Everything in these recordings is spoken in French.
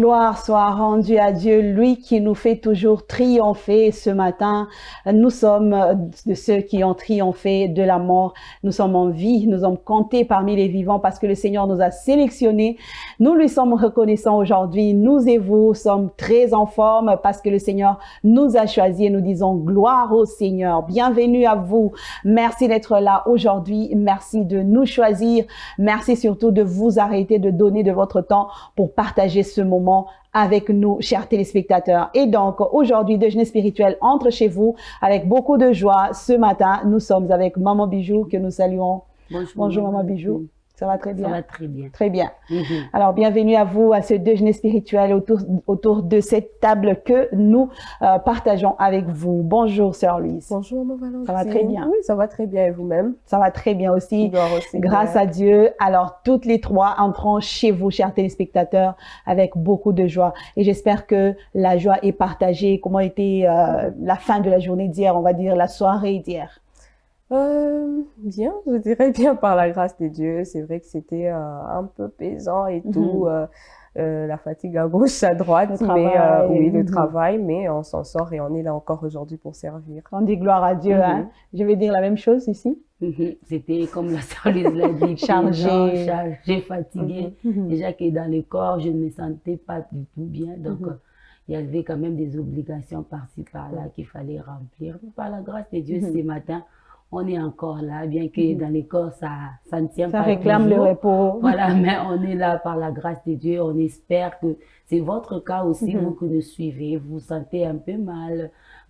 Gloire soit rendue à Dieu, lui qui nous fait toujours triompher. Ce matin, nous sommes de ceux qui ont triomphé de la mort. Nous sommes en vie, nous sommes comptés parmi les vivants parce que le Seigneur nous a sélectionnés. Nous lui sommes reconnaissants aujourd'hui. Nous et vous sommes très en forme parce que le Seigneur nous a choisis et nous disons gloire au Seigneur. Bienvenue à vous. Merci d'être là aujourd'hui. Merci de nous choisir. Merci surtout de vous arrêter, de donner de votre temps pour partager ce moment avec nous, chers téléspectateurs. Et donc, aujourd'hui, déjeuner spirituel entre chez vous avec beaucoup de joie. Ce matin, nous sommes avec Maman Bijou que nous saluons. Bonjour Maman Bijou. Ça va très bien? Ça va très bien. Très bien. Alors, bienvenue à vous à ce déjeuner spirituel autour de cette table que nous partageons avec vous. Bonjour, Sœur Louise. Bonjour, Maman Valentine. Ça va très bien? Oui, ça va très bien. Et vous-même? Ça va très bien aussi. Grâce à Dieu. Alors, toutes les trois entrons chez vous, chers téléspectateurs, avec beaucoup de joie. Et j'espère que la joie est partagée. Comment était la fin de la journée d'hier, on va dire, la soirée d'hier? Bien, je dirais bien par la grâce de Dieu. C'est vrai que c'était un peu pesant et tout, la fatigue à gauche, à droite, le travail, mais on s'en sort et on est là encore aujourd'hui pour servir. On dit gloire à Dieu, hein. Je vais dire la même chose ici. C'était comme la sœur Lise l'a dit, chargé, fatigué. Déjà que dans le corps, je ne me sentais pas du tout bien, donc il y avait quand même des obligations par-ci, par-là qu'il fallait remplir. Mais par la grâce de Dieu, ce matin, on est encore là, bien que dans les corps, ça ne tient pas. Ça réclame toujours le repos. Voilà, mais on est là par la grâce de Dieu. On espère que c'est votre cas aussi, vous qui nous suivez. Vous vous sentez un peu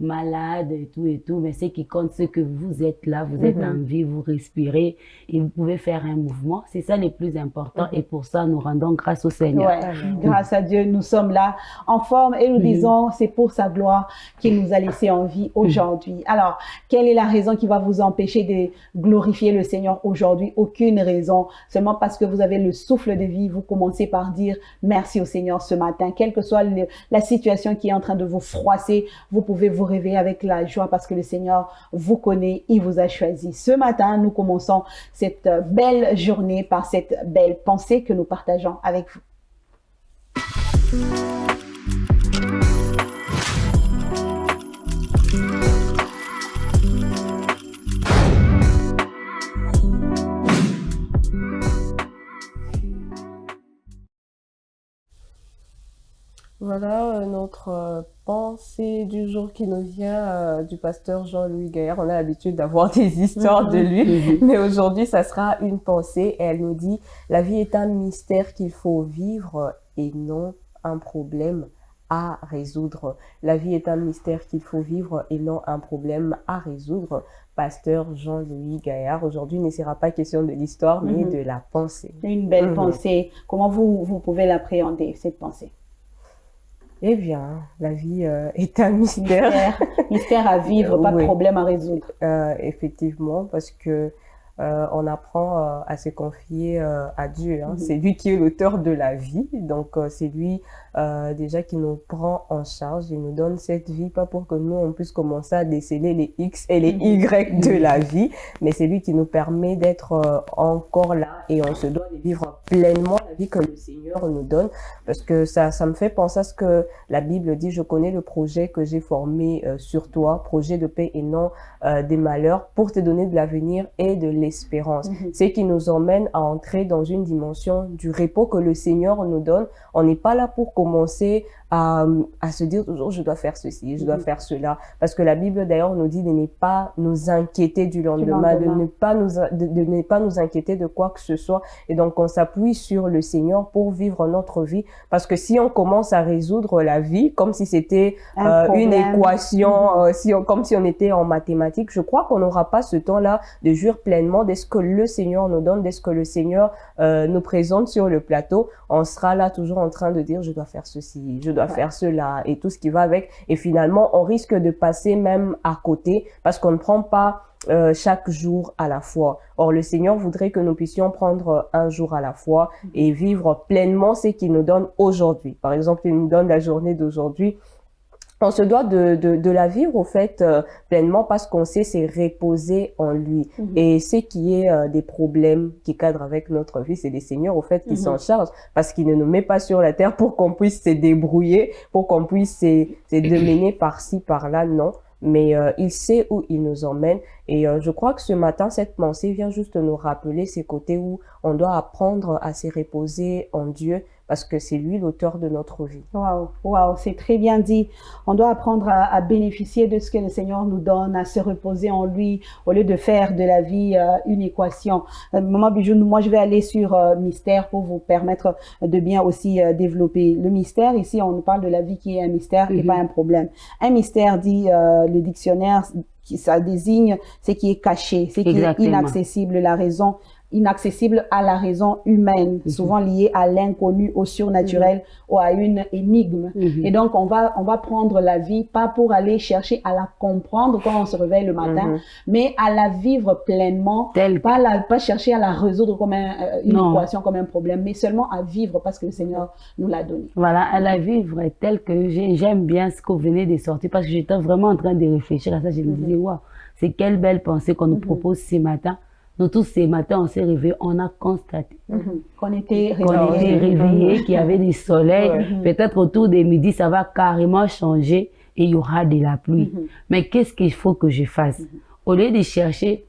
malade et tout. Mais ce qui compte, c'est que vous êtes là, vous êtes en vie, vous respirez et vous pouvez faire un mouvement. C'est ça le plus important. Et pour ça, nous rendons grâce au Seigneur. Ouais, grâce à Dieu, nous sommes là en forme et nous disons, c'est pour sa gloire qu'il nous a laissé en vie aujourd'hui. Alors, quelle est la raison qui va vous empêcher de glorifier le Seigneur aujourd'hui? Aucune raison. Seulement parce que vous avez le souffle de vie, vous commencez par dire merci au Seigneur ce matin. Quelle que soit la situation qui est en train de vous froisser, vous pouvez vous réveiller avec la joie parce que le Seigneur vous connaît, il vous a choisi. Ce matin, nous commençons cette belle journée par cette belle pensée que nous partageons avec vous. Voilà notre pensée du jour qui nous vient du pasteur Jean-Louis Gaillard. On a l'habitude d'avoir des histoires de lui, mais aujourd'hui, ça sera une pensée. Et elle nous dit, la vie est un mystère qu'il faut vivre et non un problème à résoudre. La vie est un mystère qu'il faut vivre et non un problème à résoudre. Pasteur Jean-Louis Gaillard. Aujourd'hui, il ne sera pas question de l'histoire, mais de la pensée. Une belle pensée. Comment vous pouvez l'appréhender, cette pensée? Eh bien, la vie est un mystère. Mystère à vivre, pas de problème à résoudre. Effectivement, parce que on apprend à se confier à Dieu. C'est lui qui est l'auteur de la vie. Donc, c'est lui déjà qui nous prend en charge. Il nous donne cette vie, pas pour que nous, on puisse commencer à déceler les X et les Y de la vie, mais c'est lui qui nous permet d'être encore là et on se doit de vivre pleinement la vie que le Seigneur nous donne. Parce que ça me fait penser à ce que la Bible dit, je connais le projet que j'ai formé sur toi, projet de paix et non des malheurs, pour te donner de l'avenir et de l'espérance. C'est qui nous emmène à entrer dans une dimension du repos que le Seigneur nous donne. On n'est pas là pour commencer à se dire toujours je dois faire ceci, je dois faire cela. Parce que la Bible d'ailleurs nous dit de ne pas nous inquiéter du lendemain, de ne pas nous inquiéter de quoi que ce soit. Et donc on s'appuie sur le Seigneur pour vivre notre vie. Parce que si on commence à résoudre la vie comme si c'était une équation, comme si on était en mathématiques, je crois qu'on n'aura pas ce temps-là de jouir pleinement de ce que le Seigneur nous donne, de ce que le Seigneur nous présente sur le plateau. On sera là toujours en train de dire je dois faire ceci, je dois faire cela et tout ce qui va avec. Et finalement, on risque de passer même à côté parce qu'on ne prend pas chaque jour à la fois. Or, le Seigneur voudrait que nous puissions prendre un jour à la fois et vivre pleinement ce qu'il nous donne aujourd'hui. Par exemple, il nous donne la journée d'aujourd'hui. on se doit de la vivre au fait pleinement parce qu'on sait c'est reposer en lui. Et ce qui est des problèmes qui cadrent avec notre vie, c'est les seigneurs au fait qui s'en chargent parce qu'il ne nous met pas sur la terre pour qu'on puisse se débrouiller, pour qu'on puisse se démener par-ci, par-là, non. Mais il sait où il nous emmène. Et je crois que ce matin, cette pensée vient juste nous rappeler ces côtés où on doit apprendre à se reposer en Dieu parce que c'est lui l'auteur de notre vie. Waouh, waouh, c'est très bien dit. On doit apprendre à bénéficier de ce que le Seigneur nous donne, à se reposer en lui, au lieu de faire de la vie une équation. Maman Bijou, moi je vais aller sur mystère pour vous permettre de bien aussi développer. Le mystère, ici on nous parle de la vie qui est un mystère et pas un problème. Un mystère, dit le dictionnaire, ça désigne ce qui est caché, ce qui est inaccessible, la raison inaccessible à la raison humaine, souvent liée à l'inconnu, au surnaturel ou à une énigme. Et donc, on va prendre la vie, pas pour aller chercher à la comprendre quand on se réveille le matin, mais à la vivre pleinement, pas chercher à la résoudre comme une équation, comme un problème, mais seulement à vivre parce que le Seigneur nous l'a donné. Voilà, à la vivre telle que j'aime bien ce que vous venez de sortir parce que j'étais vraiment en train de réfléchir à ça. Je me disais, waouh, c'est quelle belle pensée qu'on nous propose ce matin. Nous tous ces matins, on s'est réveillés, on a constaté qu'on était réveillés, qu'il y avait du soleil. Peut-être autour des midi, ça va carrément changer et il y aura de la pluie. Mais qu'est-ce qu'il faut que je fasse? Au lieu de chercher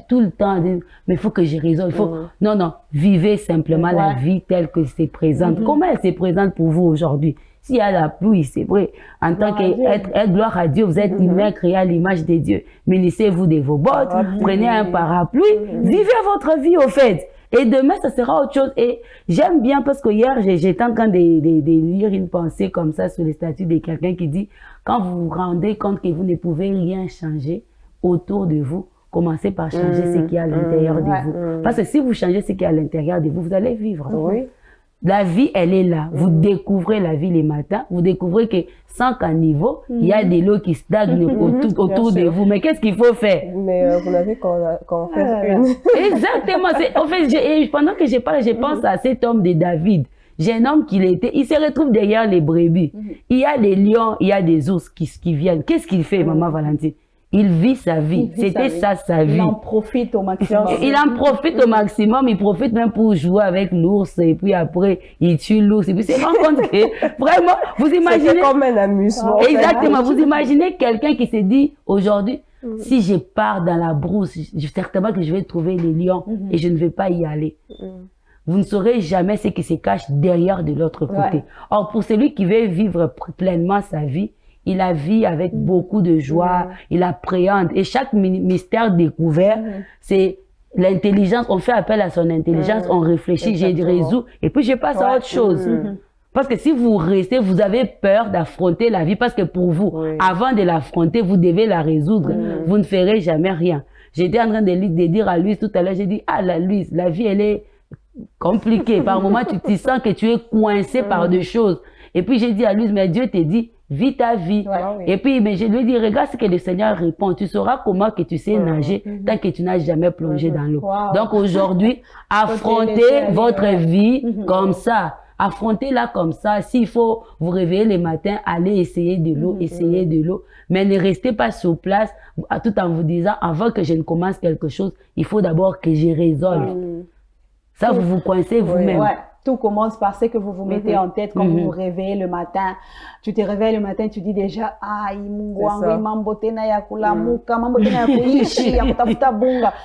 tout le temps, mais il faut que je résolve. Non, vivez simplement la vie telle que c'est présente. Comment elle se présente pour vous aujourd'hui? S'il y a la pluie, c'est vrai. En tant qu'être gloire à Dieu, vous êtes humain créé à l'image de Dieu. Munissez-vous de vos bottes, prenez un parapluie, vivez votre vie au fait. Et demain, ça sera autre chose. Et j'aime bien parce que hier, j'étais en train de lire une pensée comme ça sur le statut de quelqu'un qui dit, quand vous vous rendez compte que vous ne pouvez rien changer autour de vous, commencez par changer ce qui est à l'intérieur de vous. Parce que si vous changez ce qui est à l'intérieur de vous, vous allez vivre. La vie, elle est là. Vous découvrez la vie les matins. Vous découvrez que sans caniveau, il y a de l'eau qui stagne autour de vous. Mais qu'est-ce qu'il faut faire? Mais vous n'avez qu'en faire une. Exactement. En fait, pendant que je parle, je pense à cet homme de David. J'ai un homme il se retrouve derrière les brebis. Il y a des lions, il y a des ours qui viennent. Qu'est-ce qu'il fait, maman Valentine? Il vit sa vie. C'était ça, sa vie. Il en profite au maximum. Il en profite au maximum. Il profite même pour jouer avec l'ours. Et puis après, il tue l'ours. Et puis, c'est rend compte que, vraiment, vous imaginez. C'est comme un amusement. Exactement. Vous imaginez quelqu'un qui se dit, aujourd'hui, si je pars dans la brousse, certainement que je vais trouver les lions et je ne vais pas y aller. Vous ne saurez jamais ce qui se cache derrière de l'autre côté. Or, pour celui qui veut vivre pleinement sa vie, il la vit avec beaucoup de joie, il appréhende. Et chaque mystère découvert, c'est l'intelligence. On fait appel à son intelligence, on réfléchit, je résous, et puis je passe à autre chose. Parce que si vous restez, vous avez peur d'affronter la vie, parce que pour vous, avant de l'affronter, vous devez la résoudre. Vous ne ferez jamais rien. J'étais en train de dire à Louise tout à l'heure, j'ai dit, Louise, la vie, elle est compliquée. Par moments, tu te sens que tu es coincé par des choses. Et puis j'ai dit à Louise, mais Dieu t'a dit, vis ta vie. Et puis, mais je lui ai dit, regarde ce que le Seigneur répond. Tu sauras comment que tu sais nager tant que tu n'as jamais plongé dans l'eau. Donc aujourd'hui, affrontez votre vie comme ça. Affrontez-la comme ça. S'il faut vous réveiller le matin, allez essayer de l'eau, essayez de l'eau. Mais ne restez pas sur place tout en vous disant, avant que je ne commence quelque chose, il faut d'abord que je résolve. Ça, vous vous coincez vous-même. Tout commence par ce que vous vous mettez en tête quand vous vous réveillez le matin. Tu te réveilles le matin, tu dis déjà,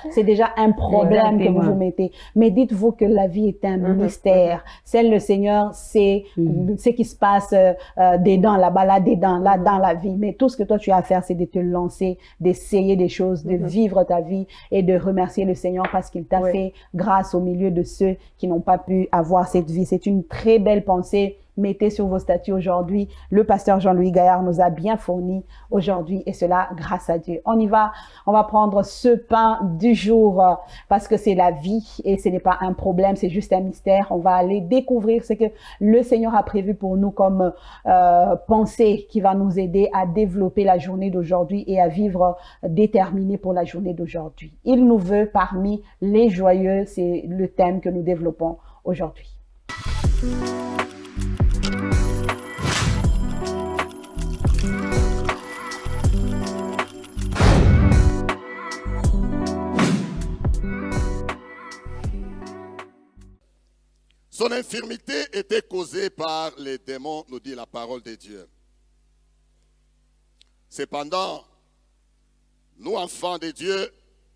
c'est déjà un problème que vous vous mettez. Mais dites-vous que la vie est un mystère. Seul le Seigneur sait ce qui se passe dedans, là-bas, là, dedans, là, dans la vie. Mais tout ce que toi tu as à faire, c'est de te lancer, d'essayer des choses, de vivre ta vie et de remercier le Seigneur parce qu'il t'a fait grâce au milieu de ceux qui n'ont pas pu avoir cette vie. C'est une très belle pensée. Mettez sur vos statuts aujourd'hui. Le pasteur Jean-Louis Gaillard nous a bien fourni aujourd'hui et cela grâce à Dieu. On y va. On va prendre ce pain du jour parce que c'est la vie et ce n'est pas un problème, c'est juste un mystère. On va aller découvrir ce que le Seigneur a prévu pour nous comme pensée qui va nous aider à développer la journée d'aujourd'hui et à vivre déterminé pour la journée d'aujourd'hui. Il nous veut parmi les joyeux, c'est le thème que nous développons aujourd'hui. Son infirmité était causée par les démons, nous dit la parole de Dieu. Cependant, nous, enfants de Dieu,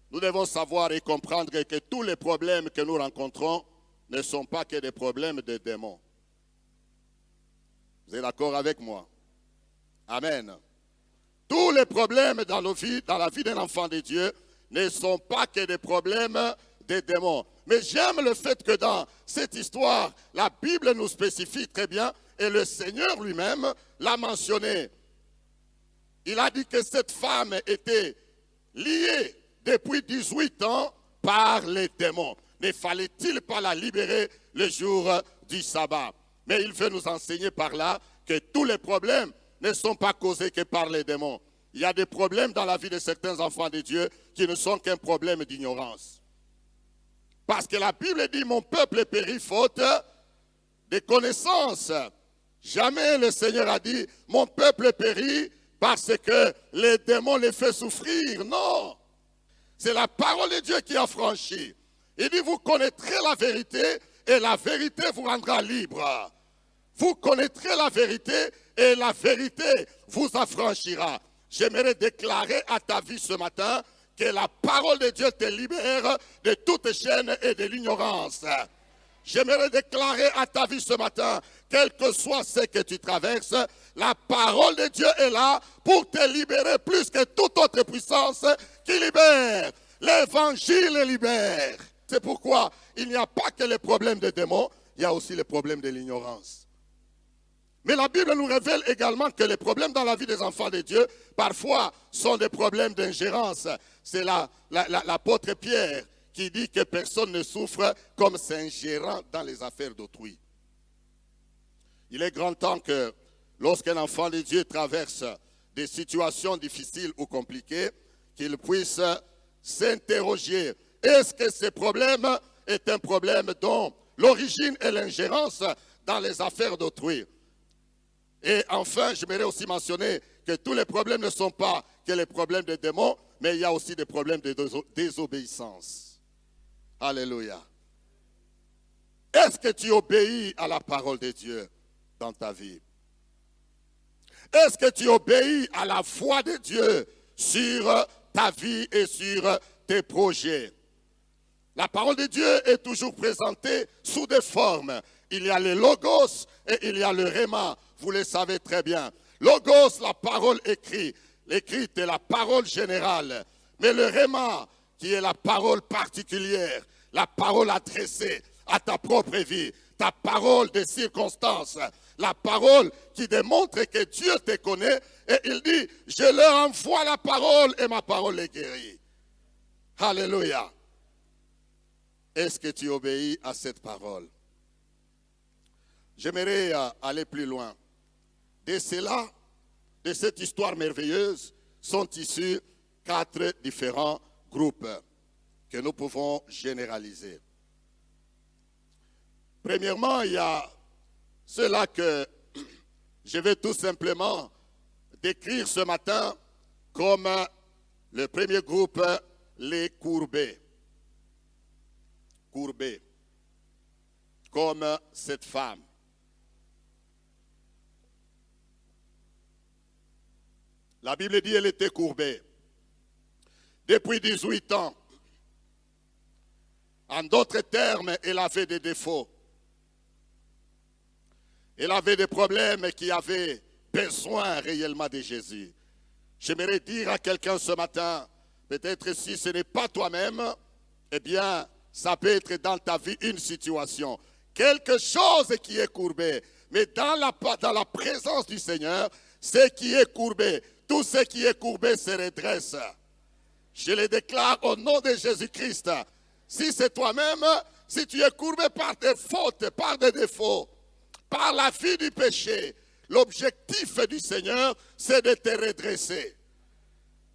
nous devons savoir et comprendre que tous les problèmes que nous rencontrons ne sont pas que des problèmes de démons. Vous êtes d'accord avec moi? Amen. Tous les problèmes dans nos vies, dans la vie d'un enfant de Dieu, ne sont pas que des problèmes des démons. Mais j'aime le fait que dans cette histoire, la Bible nous spécifie très bien, et le Seigneur lui-même l'a mentionné. Il a dit que cette femme était liée depuis 18 ans par les démons. Ne fallait-il pas la libérer le jour du sabbat? Mais il veut nous enseigner par là que tous les problèmes ne sont pas causés que par les démons. Il y a des problèmes dans la vie de certains enfants de Dieu qui ne sont qu'un problème d'ignorance. Parce que la Bible dit, mon peuple périt faute de connaissances. Jamais le Seigneur a dit, mon peuple périt parce que les démons les font souffrir. Non, c'est la parole de Dieu qui a franchi. Il dit, vous connaîtrez la vérité et la vérité vous rendra libre. Vous connaîtrez la vérité et la vérité vous affranchira. J'aimerais déclarer à ta vie ce matin que la parole de Dieu te libère de toute chaîne et de l'ignorance. J'aimerais déclarer à ta vie ce matin, quel que soit ce que tu traverses, la parole de Dieu est là pour te libérer plus que toute autre puissance qui libère. L'évangile libère. C'est pourquoi il n'y a pas que les problèmes des démons, il y a aussi les problèmes de l'ignorance. Mais la Bible nous révèle également que les problèmes dans la vie des enfants de Dieu, parfois, sont des problèmes d'ingérence. C'est l'apôtre Pierre qui dit que personne ne souffre comme s'ingérant dans les affaires d'autrui. Il est grand temps que, lorsqu'un enfant de Dieu traverse des situations difficiles ou compliquées, qu'il puisse s'interroger. Est-ce que ce problème est un problème dont l'origine est l'ingérence dans les affaires d'autrui? Et enfin, j'aimerais aussi mentionner que tous les problèmes ne sont pas que les problèmes des démons, mais il y a aussi des problèmes de désobéissance. Alléluia. Est-ce que tu obéis à la parole de Dieu dans ta vie? Est-ce que tu obéis à la voix de Dieu sur ta vie et sur tes projets? La parole de Dieu est toujours présentée sous des formes. Il y a le logos et il y a le réma. Vous le savez très bien. Logos, la parole écrite. L'écrite est la parole générale. Mais le réma, qui est la parole particulière, la parole adressée à ta propre vie, ta parole des circonstances, la parole qui démontre que Dieu te connaît. Et il dit, je leur envoie la parole et ma parole est guérie. Alléluia. Est-ce que tu obéis à cette parole? J'aimerais aller plus loin. De cela, de cette histoire merveilleuse, sont issus 4 différents groupes que nous pouvons généraliser. Premièrement, il y a cela que je vais tout simplement décrire ce matin comme le premier groupe, les courbés. Courbés, comme cette femme. La Bible dit qu'elle était courbée depuis 18 ans. En d'autres termes, elle avait des défauts. Elle avait des problèmes qui avaient besoin réellement de Jésus. J'aimerais dire à quelqu'un ce matin, peut-être si ce n'est pas toi-même, eh bien, ça peut être dans ta vie une situation. Quelque chose qui est courbé. Mais dans la présence du Seigneur, ce qui est courbé, tout ce qui est courbé se redresse. Je le déclare au nom de Jésus-Christ. Si c'est toi-même, si tu es courbé par des fautes, par des défauts, par la vie du péché, l'objectif du Seigneur, c'est de te redresser.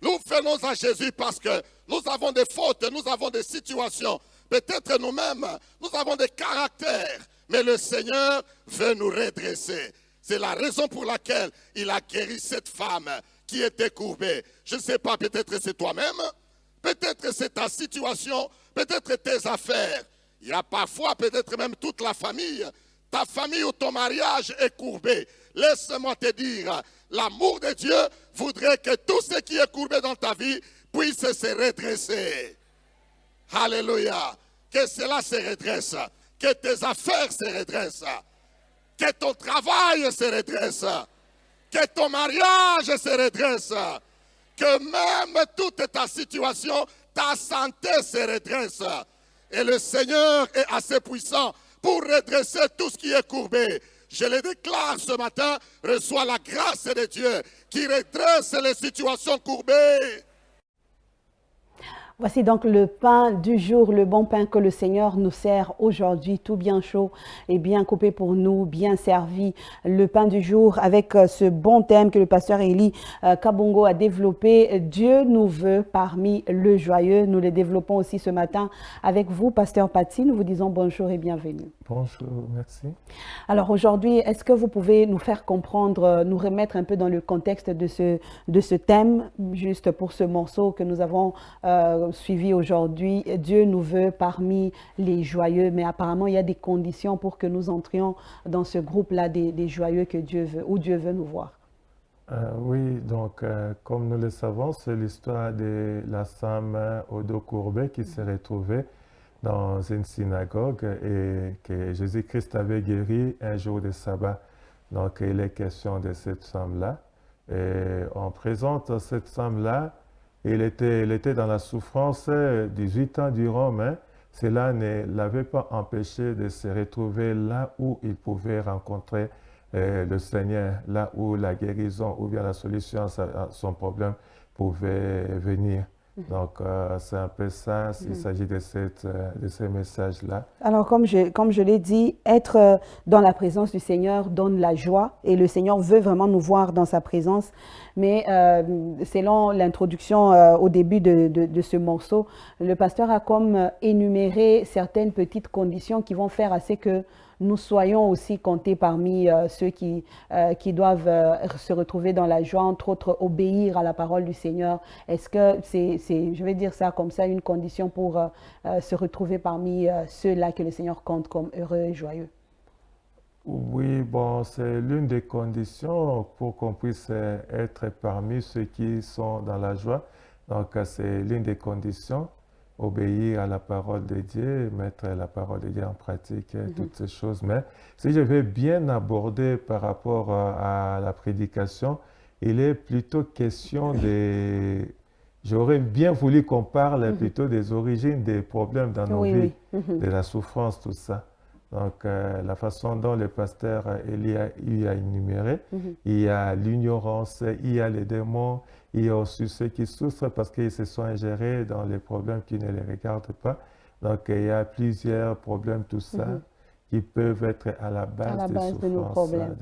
Nous venons à Jésus parce que nous avons des fautes, nous avons des situations. Peut-être nous-mêmes, nous avons des caractères, mais le Seigneur veut nous redresser. C'est la raison pour laquelle il a guéri cette femme qui était courbée. Je ne sais pas, peut-être c'est toi-même, peut-être c'est ta situation, peut-être tes affaires. Il y a parfois peut-être même toute la famille. Ta famille ou ton mariage est courbé. Laisse-moi te dire, l'amour de Dieu voudrait que tout ce qui est courbé dans ta vie puisse se redresser. Alléluia. Que cela se redresse. Que tes affaires se redressent. Que ton travail se redresse. Que ton mariage se redresse. Que même toute ta situation, ta santé se redresse. Et le Seigneur est assez puissant pour redresser tout ce qui est courbé. Je le déclare ce matin, reçois la grâce de Dieu qui redresse les situations courbées. Voici donc le pain du jour, le bon pain que le Seigneur nous sert aujourd'hui, tout bien chaud et bien coupé pour nous, bien servi. Le pain du jour avec ce bon thème que le pasteur Élie Kabongo a développé. Dieu nous veut parmi le joyeux. Nous le développons aussi ce matin avec vous, pasteur Paty. Nous vous disons bonjour et bienvenue. Bonjour, merci. Alors aujourd'hui, est-ce que vous pouvez nous faire comprendre, nous remettre un peu dans le contexte de ce thème, juste pour ce morceau que nous avons suivi aujourd'hui. Dieu nous veut parmi les joyeux, mais apparemment il y a des conditions pour que nous entrions dans ce groupe-là des joyeux que Dieu veut, où Dieu veut nous voir. Oui, donc comme nous le savons, c'est l'histoire de la femme au dos courbé qui s'est retrouvée dans une synagogue et que Jésus-Christ avait guéri un jour de sabbat. Donc il est question de cette femme-là. Et on présente cette femme-là. Elle était dans la souffrance 18 ans durant, mais cela ne l'avait pas empêché de se retrouver là où il pouvait rencontrer le Seigneur, là où la guérison ou bien la solution à son problème pouvait venir. Donc, c'est un peu ça, il s'agit de ce message-là. Alors, comme je l'ai dit, être dans la présence du Seigneur donne la joie et le Seigneur veut vraiment nous voir dans sa présence. Mais selon l'introduction au début de ce morceau, le pasteur a comme énuméré certaines petites conditions qui vont faire assez que nous soyons aussi comptés parmi ceux qui doivent se retrouver dans la joie, entre autres obéir à la parole du Seigneur. Est-ce que c'est, je vais dire ça comme ça, une condition pour se retrouver parmi ceux-là que le Seigneur compte comme heureux et joyeux? Oui, bon, c'est l'une des conditions pour qu'on puisse être parmi ceux qui sont dans la joie. Donc, c'est l'une des conditions. Obéir à la parole de Dieu, mettre la parole de Dieu en pratique, toutes ces choses. Mais si je vais bien aborder par rapport à la prédication, il est plutôt question de... J'aurais bien voulu qu'on parle plutôt des origines des problèmes dans nos vies, de la souffrance, tout ça. Donc, la façon dont le pasteur Élie a énuméré, il y a l'ignorance, il y a les démons, il y a aussi ceux qui souffrent parce qu'ils se sont ingérés dans les problèmes qui ne les regardent pas. Donc, il y a plusieurs problèmes, tout ça, qui peuvent être à la base de nos problèmes.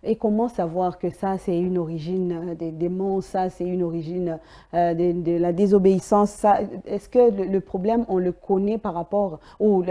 Et comment savoir que ça, c'est une origine des démons, ça, c'est une origine de la désobéissance? Est-ce que le problème, on le connaît par rapport, ou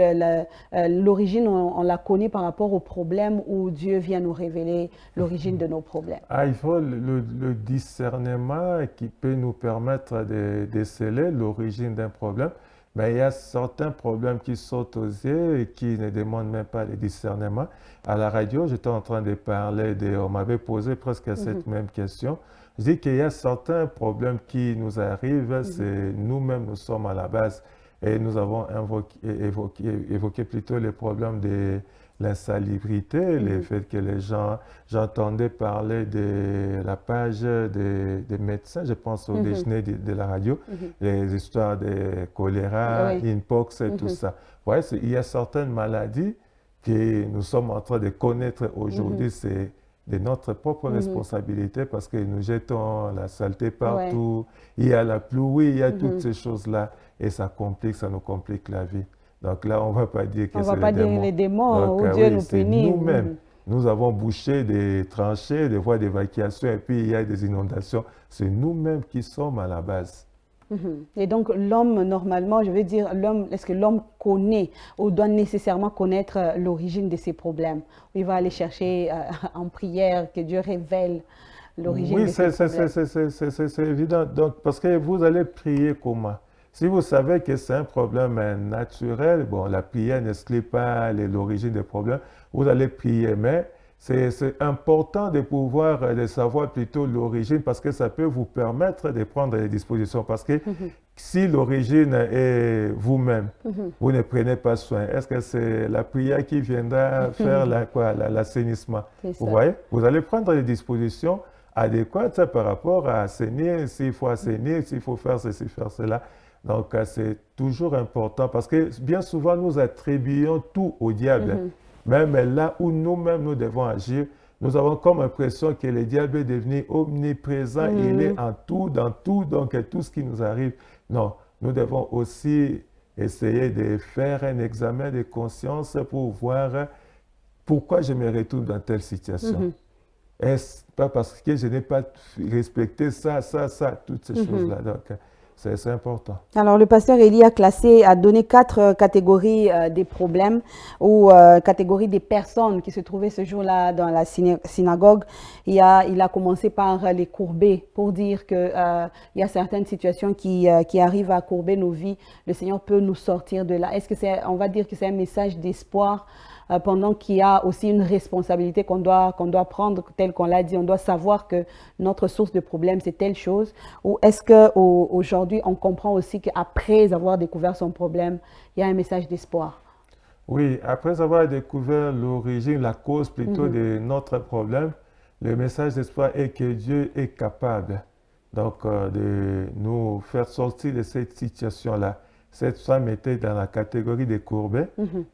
l'origine, on la connaît par rapport au problème où Dieu vient nous révéler l'origine de nos problèmes? Il faut le discernement qui peut nous permettre de déceler l'origine d'un problème. Mais il y a certains problèmes qui sautent aux yeux et qui ne demandent même pas le discernement. À la radio, j'étais en train de parler, on m'avait posé presque cette même question. Je dis qu'il y a certains problèmes qui nous arrivent, c'est nous-mêmes, nous sommes à la base. Et nous avons évoqué plutôt les problèmes de l'insalubrité, le fait que les gens, j'entendais parler de la page des médecins, je pense au déjeuner de la radio, les histoires de choléra, inpox et tout ça. Ouais, il y a certaines maladies que nous sommes en train de connaître aujourd'hui, c'est de notre propre responsabilité parce que nous jetons la saleté partout, il y a la pluie, il y a toutes ces choses-là et ça nous complique la vie. Donc là, on ne va pas dire que c'est les démons ou Dieu nous punit. Nous-mêmes, nous avons bouché des tranchées, des voies d'évacuation et puis il y a des inondations. C'est nous-mêmes qui sommes à la base. Et donc l'homme, normalement, je veux dire, est-ce que l'homme connaît ou doit nécessairement connaître l'origine de ses problèmes? Il va aller chercher en prière que Dieu révèle l'origine de ses problèmes. Oui, c'est évident. Donc, parce que vous allez prier comment? Si vous savez que c'est un problème naturel, bon, la prière n'exclut pas l'origine des problèmes, vous allez prier, mais c'est important de pouvoir, de savoir plutôt l'origine parce que ça peut vous permettre de prendre les dispositions. Parce que si l'origine est vous-même, vous ne prenez pas soin, est-ce que c'est la prière qui viendra faire l'assainissement? Vous voyez? Vous allez prendre les dispositions adéquates par rapport à assainir, s'il faut assainir, s'il faut faire ceci, faire cela. Donc, c'est toujours important parce que bien souvent, nous attribuons tout au diable. Même là où nous-mêmes, nous devons agir, nous avons comme impression que le diable est devenu omniprésent, il est en tout, dans tout, donc tout ce qui nous arrive. Non, nous devons aussi essayer de faire un examen de conscience pour voir pourquoi je me retrouve dans telle situation. Est-ce pas parce que je n'ai pas respecté ça, toutes ces choses-là. Donc, c'est important. Alors, le pasteur Élie a donné 4 catégories des problèmes ou catégories des personnes qui se trouvaient ce jour-là dans la synagogue. Il a commencé par les courber pour dire qu'il y a certaines situations qui arrivent à courber nos vies. Le Seigneur peut nous sortir de là. Est-ce que on va dire que c'est un message d'espoir pendant qu'il y a aussi une responsabilité qu'on doit prendre, tel qu'on l'a dit, on doit savoir que notre source de problème, c'est telle chose, ou est-ce qu'aujourd'hui, on comprend aussi qu'après avoir découvert son problème, il y a un message d'espoir? Oui, après avoir découvert l'origine, la cause plutôt de notre problème, le message d'espoir est que Dieu est capable donc, de nous faire sortir de cette situation-là. Cette femme était dans la catégorie des courbés.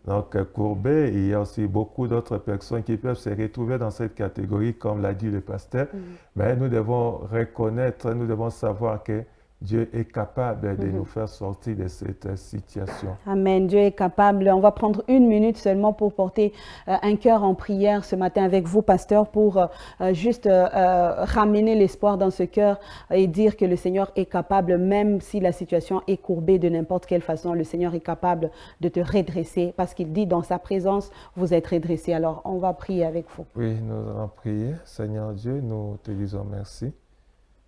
Donc, courbés, il y a aussi beaucoup d'autres personnes qui peuvent se retrouver dans cette catégorie, comme l'a dit le pasteur. Mais nous devons reconnaître, nous devons savoir que Dieu est capable de nous faire sortir de cette situation. Amen. Dieu est capable. On va prendre 1 minute seulement pour porter un cœur en prière ce matin avec vous, pasteur, pour juste ramener l'espoir dans ce cœur et dire que le Seigneur est capable, même si la situation est courbée de n'importe quelle façon, le Seigneur est capable de te redresser parce qu'il dit dans sa présence, vous êtes redressés. Alors, on va prier avec vous. Oui, nous allons prier. Seigneur Dieu, nous te disons merci.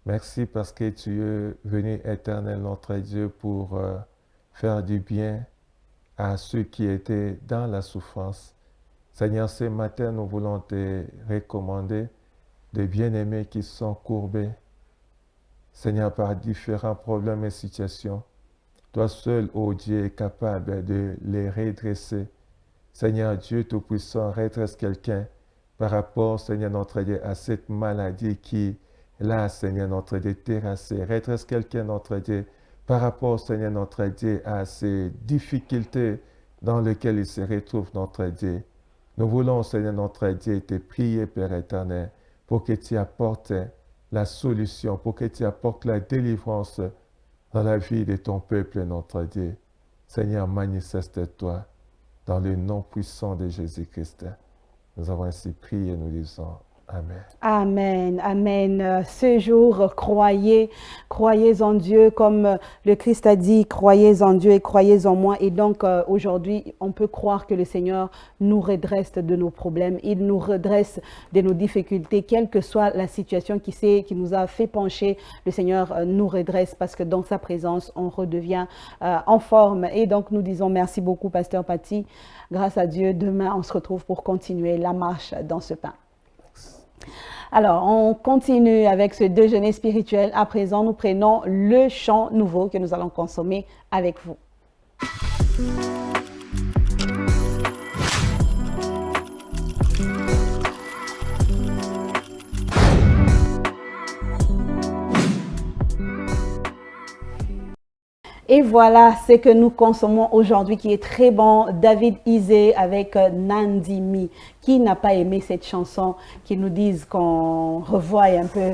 Merci parce que tu es venu, éternel notre Dieu, pour faire du bien à ceux qui étaient dans la souffrance. Seigneur, ce matin, nous voulons te recommander des bien-aimés qui sont courbés, Seigneur, par différents problèmes et situations. Toi seul, ô Dieu, es capable de les redresser. Seigneur Dieu Tout-Puissant, redresse quelqu'un par rapport, Seigneur notre Dieu, à cette maladie qui là, Seigneur notre Dieu, terrassé. Redresse quelqu'un, notre Dieu, par rapport, Seigneur notre Dieu, à ces difficultés dans lesquelles il se retrouve, notre Dieu. Nous voulons, Seigneur notre Dieu, te prier, Père éternel, pour que tu apportes la solution, pour que tu apportes la délivrance dans la vie de ton peuple, notre Dieu. Seigneur, manifeste-toi dans le nom puissant de Jésus-Christ. Nous avons ainsi prié, nous disons Amen. Amen, amen. Ce jour, croyez en Dieu, comme le Christ a dit, croyez en Dieu et croyez en moi. Et donc, aujourd'hui, on peut croire que le Seigneur nous redresse de nos problèmes, il nous redresse de nos difficultés, quelle que soit la situation qui nous a fait pencher, le Seigneur nous redresse parce que dans sa présence, on redevient en forme. Et donc, nous disons merci beaucoup, Pasteur Paty. Grâce à Dieu, demain, on se retrouve pour continuer la marche dans ce pain. Alors, on continue avec ce déjeuner spirituel. À présent, nous prenons le chant nouveau que nous allons consommer avec vous. Et voilà ce que nous consommons aujourd'hui qui est très bon. David Isé avec Nandimi. Qui n'a pas aimé cette chanson? Qui nous disent qu'on revoie un peu.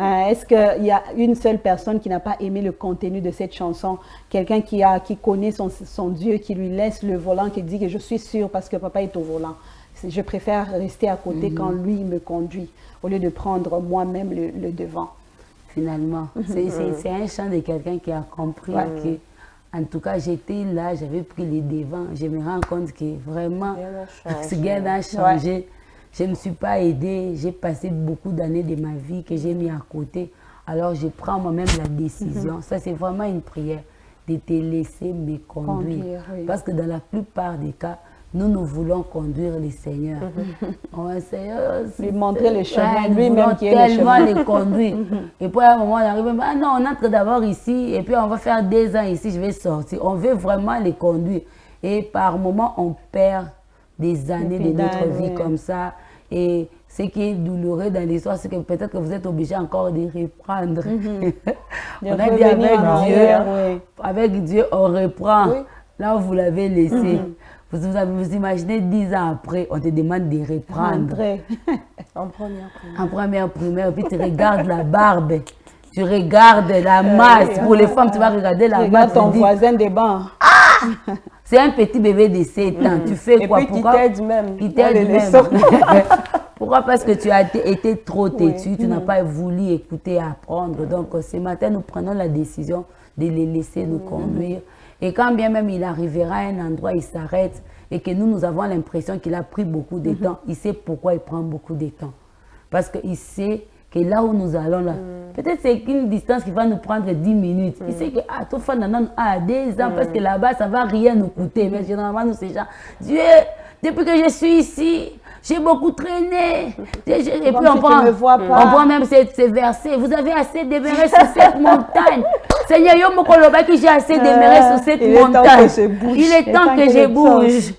Est-ce qu'il y a une seule personne qui n'a pas aimé le contenu de cette chanson? Quelqu'un qui connaît son Dieu, qui lui laisse le volant, qui dit que je suis sûr parce que papa est au volant. Je préfère rester à côté quand lui me conduit au lieu de prendre moi-même le devant. Finalement, c'est un chant de quelqu'un qui a compris que, en tout cas, j'étais là, j'avais pris les devants. Je me rends compte que vraiment, ce gars a changé. Ouais. Je ne me suis pas aidée. J'ai passé beaucoup d'années de ma vie que j'ai mis à côté. Alors, je prends moi-même la décision. Ça, c'est vraiment une prière. de te laisser me conduire. Oui. Parce que dans la plupart des cas, nous voulons conduire le Seigneur. Seigneur, lui montrer le chemin, lui-même qui est le chemin. Tellement les conduire. Et puis à un moment, on arrive, ah non, on entre d'abord ici, et puis on va faire 2 ans ici, je vais sortir. On veut vraiment les conduire. Et par moment, on perd des années de notre vie comme ça. Et ce qui est douloureux dans l'histoire, c'est que peut-être que vous êtes obligé encore de reprendre. On a dit avec Dieu, on reprend. Oui. Là où vous l'avez laissé. Vous imaginez 10 ans après, on te demande de reprendre. En première primaire. Puis tu regardes la barbe, tu regardes la masse. Pour les femmes, tu vas regarder la masse. Ton voisin des bancs. Ah! C'est un petit bébé de 7 ans. Tu fais quoi? Et puis qui t'aide même. Qui t'aide même. Pourquoi? Parce que tu as été trop têtu, tu n'as pas voulu écouter, apprendre. Donc ce matin, nous prenons la décision de les laisser nous conduire. Et quand bien même il arrivera à un endroit, il s'arrête et que nous avons l'impression qu'il a pris beaucoup de temps, il sait pourquoi il prend beaucoup de temps. Parce qu'il sait que là où nous allons, là, peut-être c'est une distance qui va nous prendre 10 minutes. Il sait que, tout le monde a 2 ans, parce que là-bas, ça ne va rien nous coûter. Mais généralement, nous, ces gens, Dieu, depuis que je suis ici, j'ai beaucoup traîné. Et puis on prend même ces versets. Vous avez assez demeuré sur cette montagne. Seigneur, yo mokoloba qui j'ai assez demeuré sur cette montagne. Il est temps que je bouge.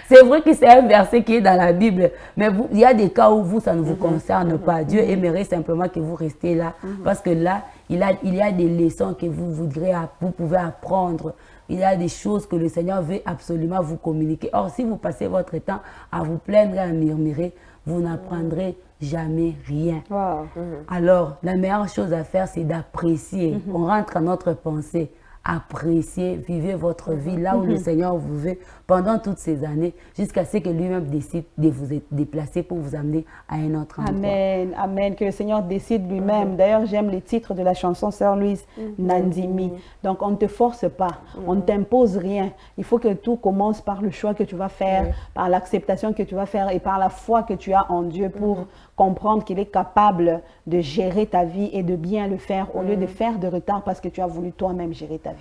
C'est vrai que c'est un verset qui est dans la Bible. Mais il y a des cas où vous, ça ne vous concerne pas. Dieu aimerait simplement que vous restiez là. Parce que là, il y a des leçons que vous pouvez apprendre. Il y a des choses que le Seigneur veut absolument vous communiquer. Or, si vous passez votre temps à vous plaindre et à murmurer, vous n'apprendrez jamais rien. Wow. Alors, la meilleure chose à faire, c'est d'apprécier. On rentre à notre pensée. Appréciez, vivez votre vie là où le Seigneur vous veut pendant toutes ces années, jusqu'à ce que lui-même décide de vous déplacer pour vous amener à un autre endroit. Amen, amen, que le Seigneur décide lui-même. D'ailleurs, j'aime les titres de la chanson Sœur Louise Nandimi. Donc, on ne te force pas, on ne t'impose rien. Il faut que tout commence par le choix que tu vas faire, par l'acceptation que tu vas faire et par la foi que tu as en Dieu pour comprendre qu'il est capable de gérer ta vie et de bien le faire au lieu de faire de retard parce que tu as voulu toi-même gérer ta vie.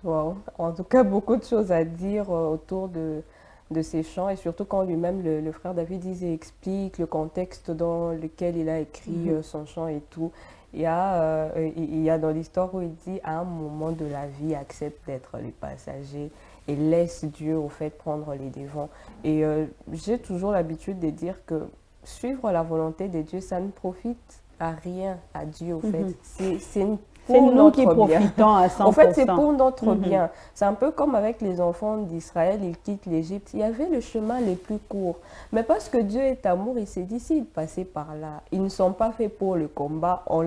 Wow. En tout cas, beaucoup de choses à dire autour de ces chants et surtout quand lui-même, le frère David explique le contexte dans lequel il a écrit son chant et tout. Il y a dans l'histoire où il dit à un moment de la vie, accepte d'être les passagers et laisse Dieu au fait prendre les devants. Et j'ai toujours l'habitude de dire que suivre la volonté de Dieu, ça ne profite à rien à Dieu au fait. C'est nous qui profitons à 100%. En fait, c'est pour notre bien. C'est un peu comme avec les enfants d'Israël, ils quittent l'Égypte. Il y avait le chemin le plus court. Mais parce que Dieu est amour, il s'est dit, s'ils passaient par là, ils ne sont pas faits pour le combat. On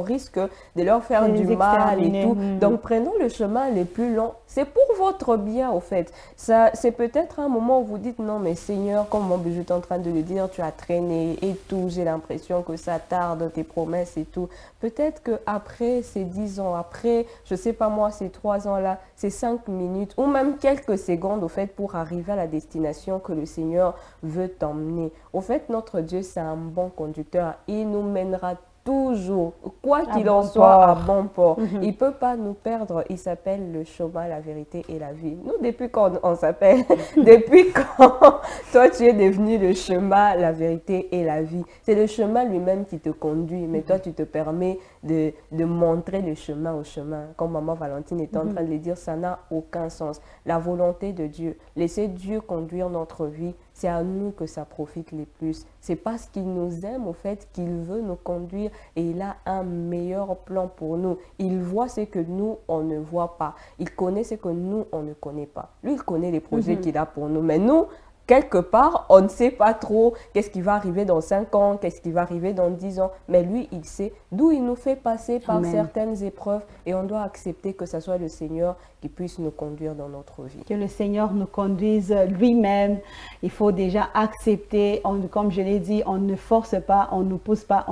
risque de leur faire du mal et tout. Donc, prenons le chemin le plus long. C'est pour votre bien, au fait. C'est peut-être un moment où vous dites, non, mais Seigneur, comme je suis en train de le dire, tu as traîné et tout. J'ai l'impression que ça tarde, tes promesses et tout. Peut-être qu'après ces 10 ans, après, je ne sais pas moi, ces 3 ans-là, ces 5 minutes ou même quelques secondes, au fait, pour arriver à la destination que le Seigneur veut t'emmener. Au fait, notre Dieu, c'est un bon conducteur. Il nous mènera toujours, quoi qu'il en soit, à bon port. Il ne peut pas nous perdre. Il s'appelle le chemin, la vérité et la vie. Nous, depuis quand on s'appelle, depuis quand toi, tu es devenu le chemin, la vérité et la vie. C'est le chemin lui-même qui te conduit, mais toi, tu te permets de montrer le chemin au chemin. Comme maman Valentine est en train de le dire, ça n'a aucun sens. La volonté de Dieu, laisser Dieu conduire notre vie, c'est à nous que ça profite le plus. C'est parce qu'il nous aime, au fait, qu'il veut nous conduire et il a un meilleur plan pour nous. Il voit ce que nous, on ne voit pas. Il connaît ce que nous, on ne connaît pas. Lui, il connaît les projets qu'il a pour nous. Mais nous, quelque part, on ne sait pas trop qu'est-ce qui va arriver dans 5 ans, qu'est-ce qui va arriver dans 10 ans. Mais lui, il sait d'où il nous fait passer par certaines épreuves et on doit accepter que ce soit le Seigneur qui puisse nous conduire dans notre vie. Que le Seigneur nous conduise lui-même. Il faut déjà accepter, comme je l'ai dit, on ne force pas, on ne nous pousse pas,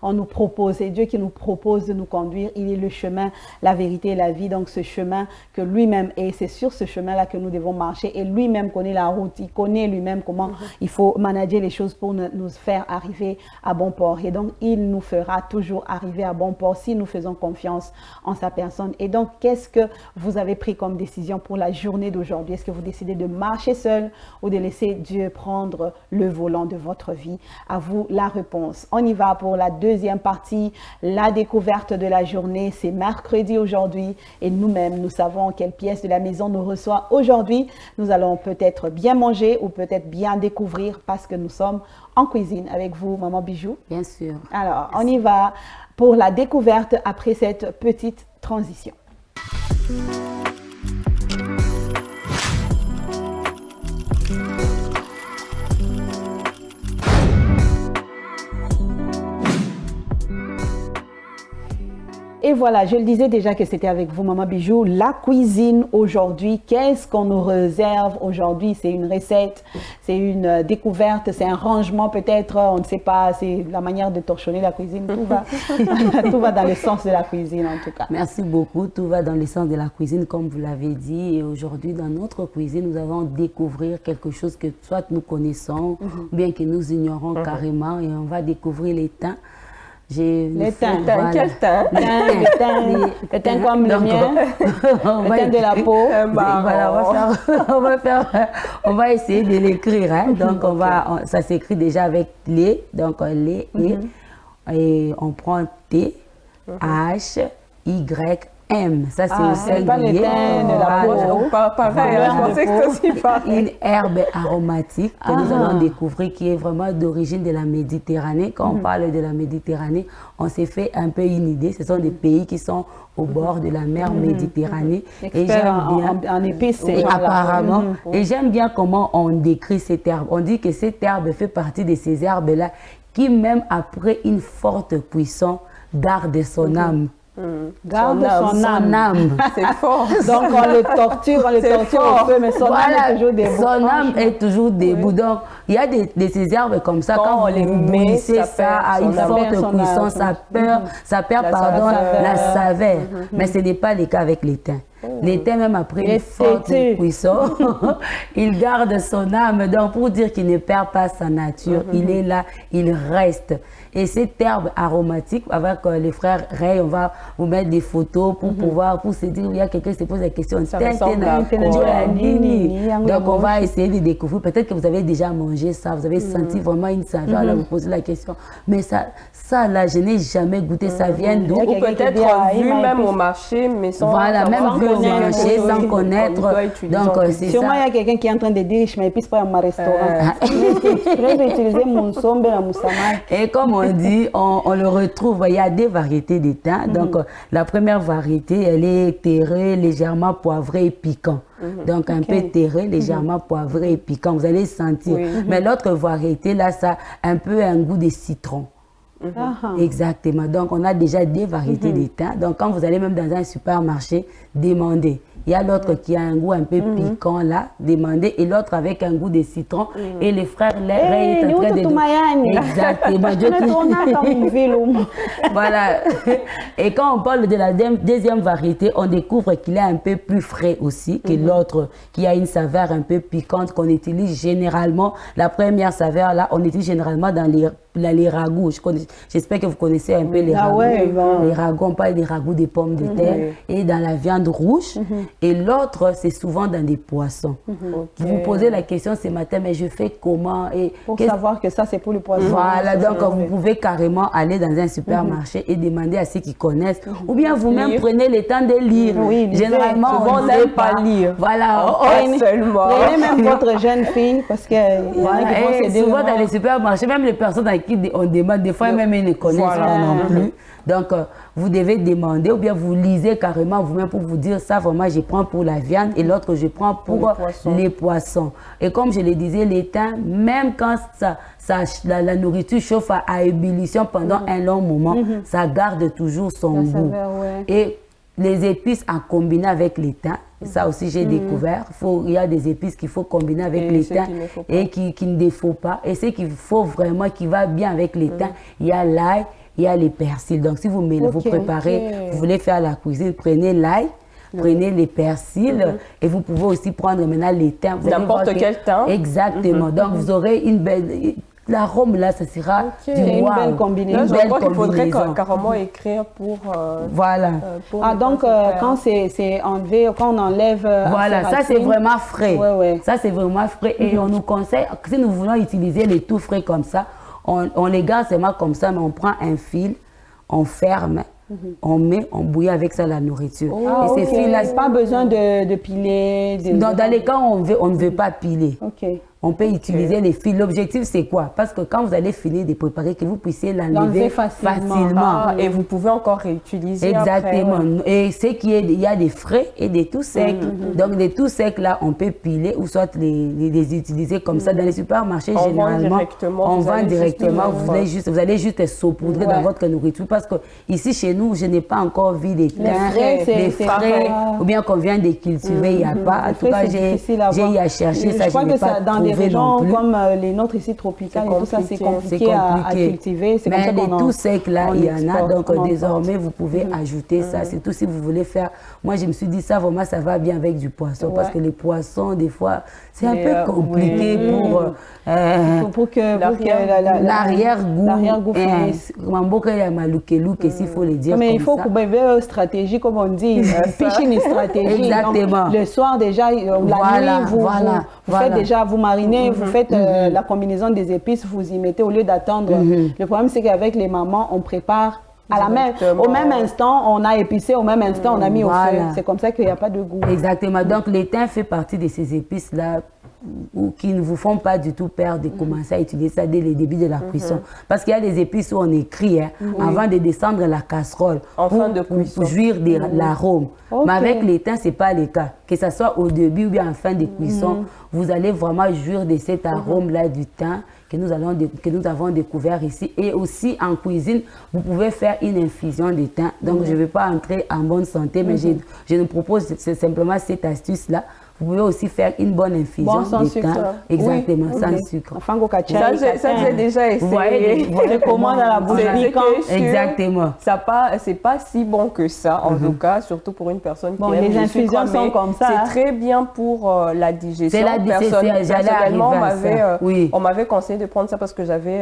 on nous propose. C'est Dieu qui nous propose de nous conduire. Il est le chemin, la vérité et la vie. Donc ce chemin que lui-même est, c'est sur ce chemin-là que nous devons marcher. Et lui-même connaît la route, il connaît connaît lui-même comment il faut manager les choses pour nous faire arriver à bon port. Et donc, il nous fera toujours arriver à bon port si nous faisons confiance en sa personne. Et donc, qu'est-ce que vous avez pris comme décision pour la journée d'aujourd'hui? Est-ce que vous décidez de marcher seul ou de laisser Dieu prendre le volant de votre vie? À vous la réponse. On y va pour la deuxième partie, la découverte de la journée. C'est mercredi aujourd'hui et nous-mêmes, nous savons quelle pièce de la maison nous reçoit aujourd'hui. Nous allons peut-être bien manger ou peut-être bien découvrir parce que nous sommes en cuisine avec vous, Maman Bijou. Bien sûr. Alors, on y va pour la découverte après cette petite transition. Et voilà, je le disais déjà que c'était avec vous, Maman Bijou. La cuisine aujourd'hui, qu'est-ce qu'on nous réserve aujourd'hui? C'est une recette, c'est une découverte, c'est un rangement peut-être, on ne sait pas, c'est la manière de torchonner la cuisine. Tout va dans le sens de la cuisine en tout cas. Merci beaucoup. Tout va dans le sens de la cuisine, comme vous l'avez dit. Et aujourd'hui, dans notre cuisine, nous allons découvrir quelque chose que soit nous connaissons, ou bien que nous ignorons carrément. Et on va découvrir les thym. Les thym, voilà. quel thym? Le thym comme le mien, le thym de la peau. Voilà, on va essayer de l'écrire. Hein. Donc, ça s'écrit déjà avec lait. Donc, lait et on prend T, H, Y, M. Ça, c'est le singulier. Pas le thym de la peau. Pareil, je pensais que c'était aussi pareil. Une herbe aromatique que nous allons découvrir qui est vraiment d'origine de la Méditerranée. Quand on parle de la Méditerranée, on s'est fait un peu une idée. Ce sont des pays qui sont au bord de la mer Méditerranée. Et j'aime bien en épices, apparemment. Et j'aime bien comment on décrit cette herbe. On dit que cette herbe fait partie de ces herbes-là qui, même après une forte cuisson, garde son âme. Garde son âme. C'est fort. Donc on le torture au feu, mais son âme est toujours debout. Son âme est toujours debout. Donc il y a de ces herbes comme ça, quand vous bouillissez ça à une forte cuisson, ça perd la saveur. Mais ce n'est pas le cas avec les thym. Les thym, même après une forte cuisson, il garde son âme. Donc pour dire qu'il ne perd pas sa nature, il est là, il reste. Et cette herbe aromatique, avec les frères Ray, on va vous mettre des photos pour pouvoir, pour se dire, il y a quelqu'un qui se pose la question. Donc on va essayer de découvrir. Peut-être que vous avez déjà mangé ça, vous avez senti vraiment une saveur, là vous posez la question. Mais ça là, je n'ai jamais goûté, ça vient d'où? Ou peut-être vu même au marché, mais sans vu au marché, sans connaître. Donc c'est ça. Sûrement il y a quelqu'un qui est en train de dire, je m'épice pas à mon restaurant. Je vais utiliser mon sombe et la moussamai. Et comme on dit, on le retrouve, il y a des variétés de thym. Donc, la première variété, elle est terrée, légèrement poivrée et piquant. Donc, un peu terré, légèrement poivré et piquant. Vous allez sentir. Mais l'autre variété, là, ça a un peu un goût de citron. Exactement. Donc, on a déjà des variétés de thym. Donc, quand vous allez même dans un supermarché, demandez. Il y a l'autre qui a un goût un peu piquant là, demandez, et l'autre avec un goût de citron. Et les frères Ray est en train de... Exactement. Voilà. Et quand on parle de la deuxième variété, on découvre qu'il est un peu plus frais aussi que l'autre, qui a une saveur un peu piquante qu'on utilise généralement. La première saveur là, on utilise généralement dans les ragoûts. J'espère que vous connaissez un peu les ragoûts. Les ragoûts, on parle des ragoûts de pommes de terre et dans la viande rouge. Et l'autre, c'est souvent dans des poissons. Vous vous posez la question ce matin, mais je fais comment? Et pour savoir que ça, c'est pour le poisson. Voilà, donc vous pouvez carrément aller dans un supermarché et demander à ceux qui connaissent. Ou bien vous-même prenez le temps de lire. Généralement, on n'aime pas lire. Voilà. Prenez même votre jeune fille, parce que souvent dans les supermarchés, même les personnes à qui on demande, des fois même ils ne connaissent pas non plus. Donc, vous devez demander ou bien vous lisez carrément vous-même pour vous dire ça, vraiment, je prends pour la viande et l'autre, je prends pour les poissons. Et comme je le disais, les thym, même quand la nourriture chauffe à ébullition pendant un long moment, ça garde toujours son goût. Et les épices à combiner avec les thym, ça aussi j'ai découvert, il y a des épices qu'il faut combiner avec les thym et qui ne défaut pas. Et ce qu'il faut vraiment, qui va bien avec les thym, il y a l'ail, il y a les persils. Donc si vous préparez, vous voulez faire la cuisine, prenez l'ail, prenez les persils et vous pouvez aussi prendre maintenant les thym. N'importe quel thym. Exactement. Donc, vous aurez une belle... L'arôme là, ça sera une belle combinaison. Là, je crois qu'il faudrait carrément écrire pour... voilà. Donc, quand c'est enlevé, quand on enlève... voilà, ça c'est vraiment frais. Ouais. Ça c'est vraiment frais. Et on nous conseille, si nous voulons utiliser les tout frais comme ça, on les garde seulement comme ça, mais on prend un fil, on ferme, on bouillit avec ça la nourriture. Et ces fils-là, pas besoin de piler. Dans les cas où on ne veut pas piler. On peut utiliser les fils. L'objectif, c'est quoi? Parce que quand vous allez finir de préparer, que vous puissiez l'enlever facilement. Et vous pouvez encore réutiliser. Exactement. Après, Et c'est qu'il y a des frais et des tout secs. Donc, les tout secs, là, on peut piler ou soit les utiliser comme ça. Dans les supermarchés, généralement, on vend directement. Vous allez juste saupoudrer dans votre nourriture. Parce que ici, chez nous, je n'ai pas encore vu des frais, ou bien qu'on vient de cultiver, il n'y a pas. En tout cas, j'ai eu à chercher ça. Je crois que ça, dans des régions comme les nôtres ici tropicales et tout ça, c'est compliqué à cultiver. Mais les tout secs là, il y en a. Donc désormais, vous pouvez ajouter ça. Surtout si vous voulez faire. Moi, je me suis dit ça, vraiment, ça va bien avec du poisson. Parce que les poissons, des fois, c'est un peu compliqué pour que l'arrière-goût finisse. S'il faut le dire. Mais il faut trouver une stratégie, comme on dit. Fishing une stratégie. Exactement. Le soir, déjà, la nuit, vous faites déjà, vous marinez, vous faites la combinaison des épices, vous y mettez au lieu d'attendre. Le problème, c'est qu'avec les mamans, on prépare au même instant, on a épicé, au même instant, on a mis au feu. C'est comme ça qu'il n'y a pas de goût. Exactement. Donc, le thym fait partie de ces épices-là qui ne vous font pas du tout peur de commencer à utiliser ça dès le début de la cuisson. Parce qu'il y a des épices où on écrit avant de descendre la casserole pour jouir de l'arôme. Mais avec les thym, ce n'est pas le cas. Que ce soit au début ou bien en fin de cuisson, vous allez vraiment jouir de cet arôme-là du thym que nous avons découvert ici. Et aussi en cuisine, vous pouvez faire une infusion de thym. Donc, je ne vais pas entrer en bonne santé, mais je nous propose simplement cette astuce-là. Vous pouvez aussi faire une bonne infusion de thym. Exactement, sans sucre. Ça, j'ai déjà essayé. Je commande à la boucherie. Exactement. C'est pas si bon que ça, en tout cas, surtout pour une personne qui aime les infusions sont comme ça. C'est très bien pour la digestion. Personnellement, on m'avait conseillé de prendre ça parce que j'avais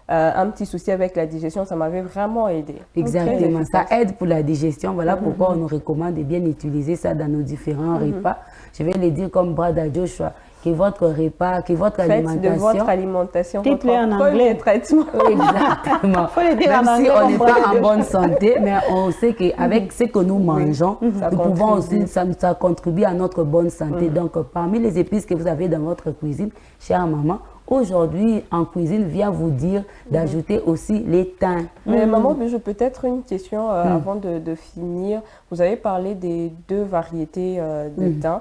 un petit souci avec la digestion. Ça m'avait vraiment aidé. Exactement. Ça aide pour la digestion. Voilà pourquoi on nous recommande de bien utiliser ça dans nos différents repas. Je vais le dire comme Brother Joshua, que votre repas, que votre alimentation... Faites de votre alimentation votre en anglais. Traitement. Exactement. Faut le dire Même en anglais, si on n'est pas en bonne santé, mais on sait qu'avec ce que nous mangeons, nous pouvons aussi, ça contribue à notre bonne santé. Donc, parmi les épices que vous avez dans votre cuisine, chère maman, aujourd'hui, en cuisine, vient vous dire d'ajouter aussi les thym. Mais maman, j'ai peut-être une question avant de finir. Vous avez parlé des 2 variétés de thym.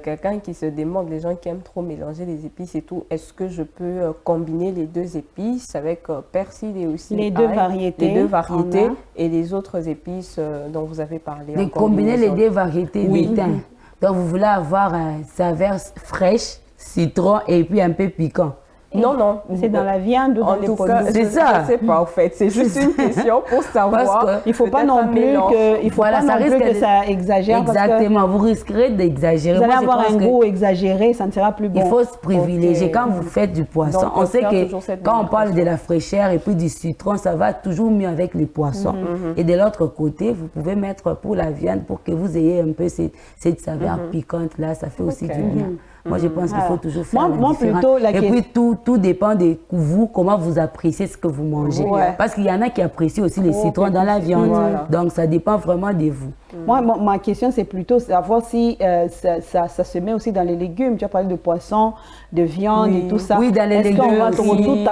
Quelqu'un qui se demande, les gens qui aiment trop mélanger les épices et tout, est-ce que je peux combiner les 2 épices avec persil et aussi les 2 variétés. Les 2 variétés et les autres épices dont vous avez parlé. De combiner les 2 variétés de thym. Donc, vous voulez avoir une saveur fraîche, citron et puis un peu piquant. Non. C'est dans la viande ou dans les produits. C'est ça. Je ne sais pas, en fait. C'est juste une question pour savoir. Il ne faut pas non plus que ça exagère. Exactement. Vous risquerez d'exagérer. Vous allez avoir un goût exagéré, ça ne sera plus bon. Il faut se privilégier. Quand vous faites du poisson, donc, on sait que quand on parle de la fraîcheur et puis du citron, ça va toujours mieux avec les poissons. Et de l'autre côté, vous pouvez mettre pour la viande pour que vous ayez un peu cette saveur piquante-là. Ça fait aussi du bien. Moi, je pense qu'il faut toujours faire la différence. Et puis, tout dépend de vous, comment vous appréciez ce que vous mangez. Parce qu'il y en a qui apprécient aussi les citrons dans la viande. Donc, ça dépend vraiment de vous. Moi, ma question, c'est plutôt savoir si ça se met aussi dans les légumes. Tu as parlé de poisson, de viande et tout ça. Oui, dans les légumes. Est-ce qu'on va trouver tout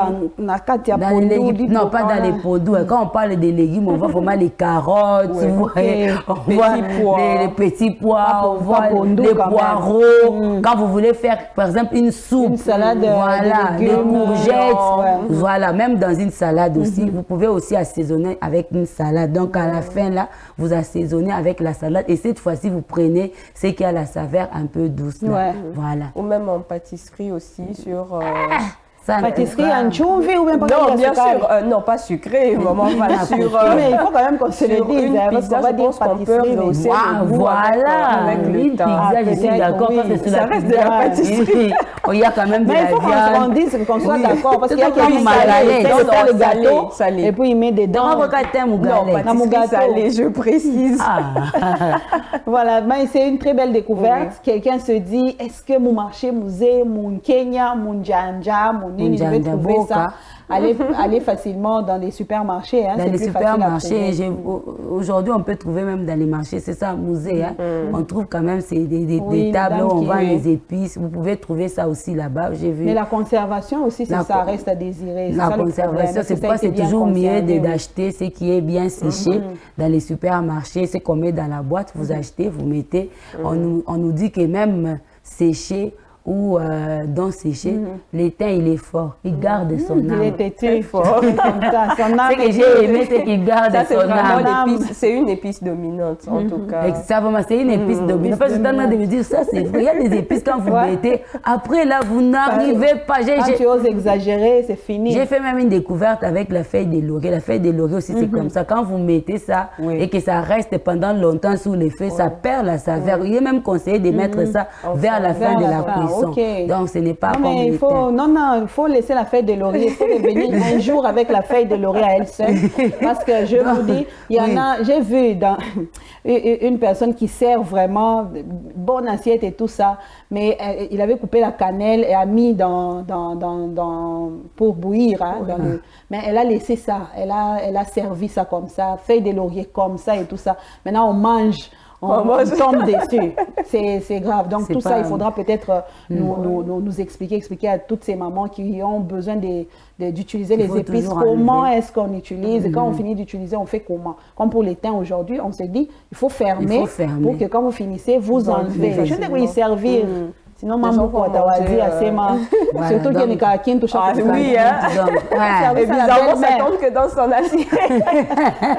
dans les légumes? Non, pas dans les produits. Quand on parle des légumes, on voit vraiment les carottes, on voit les petits pois, on voit les poireaux. Quand vous voulez faire, par exemple, une soupe, une salade, des courgettes, voilà, même dans une salade aussi, vous pouvez aussi assaisonner avec une salade. Donc, à la fin, là, vous assaisonnez avec la salade et cette fois-ci, vous prenez ce qui a la saveur un peu douce. Là. Voilà. Ou même en pâtisserie aussi, sur Pâtisserie en chumvi ou bien pas Non, bien sûr, non, pas sucré, vraiment pas sur... mais il faut quand même qu'on se le dise, parce qu'on va dire pâtisserie. Voilà, avec une pizza, je suis d'accord, ça reste de la pâtisserie. Il y a quand même de la viande. Mais il faut qu'on dise, qu'on soit d'accord, parce qu'il y a qui dit le gâteau, et puis il met dedans. Non, pâtisserie salée, je précise. Voilà, mais c'est une très belle découverte. Quelqu'un se dit, est-ce que mon marché musée, mon Kenya, mon Janja, mon Nini, je vais trouver ça. Aller facilement dans les supermarchés. Hein, dans les supermarchés, aujourd'hui on peut trouver même dans les marchés, c'est ça, musée. Hein. On trouve quand même des tables où on vend les épices. Vous pouvez trouver ça aussi là-bas, j'ai vu. Mais la conservation aussi, ça reste à désirer. La conservation, c'est pourquoi c'est toujours mieux d'acheter ce qui est bien séché dans les supermarchés. C'est qu'on met dans la boîte, vous achetez, vous mettez. On nous dit que même séché, ou dans séché, l'étain il est fort, il garde son âme. Il était très fort. Ce que j'ai aimé, c'est qu'il garde son âme. C'est une épice dominante en tout cas. Exactement, c'est une épice dominante. Parce que je suis en train de me dire, ça c'est vrai, il y a des épices quand vous mettez, après là vous n'arrivez pas. Quand tu oses exagérer, c'est fini. J'ai fait même une découverte avec la feuille de laurier. La feuille de laurier aussi c'est comme ça, quand vous mettez ça et que ça reste pendant longtemps sous les feux, ça perd la saveur. Il est même conseillé de mettre ça vers la fin de la cuisson. Okay. Donc ce n'est pas comme il faut laisser la feuille de laurier. Il faut revenir un jour avec la feuille de laurier à elle seule. Parce que je vous dis, j'ai vu dans une personne qui sert vraiment bonne assiette et tout ça, mais il avait coupé la cannelle et a mis pour bouillir. Hein, mais elle a laissé ça, elle a servi ça comme ça, feuille de laurier comme ça et tout ça. Maintenant on mange. On tombe dessus. C'est grave. Donc, tout ça, il faudra peut-être nous expliquer à toutes ces mamans qui ont besoin d'utiliser les épices. Comment est-ce qu'on utilise? Et quand on finit d'utiliser, on fait comment? Comme pour les thym aujourd'hui, on se dit, il faut fermer pour que quand vous finissez, vous enlevez. Je ne vais pas y servir. Sinon, maman, quoi, t'as dit assez mal. Surtout qu'il y a des caquines, tout ça. Oui, hein. Et bizarrement, ça tombe que dans son assiette.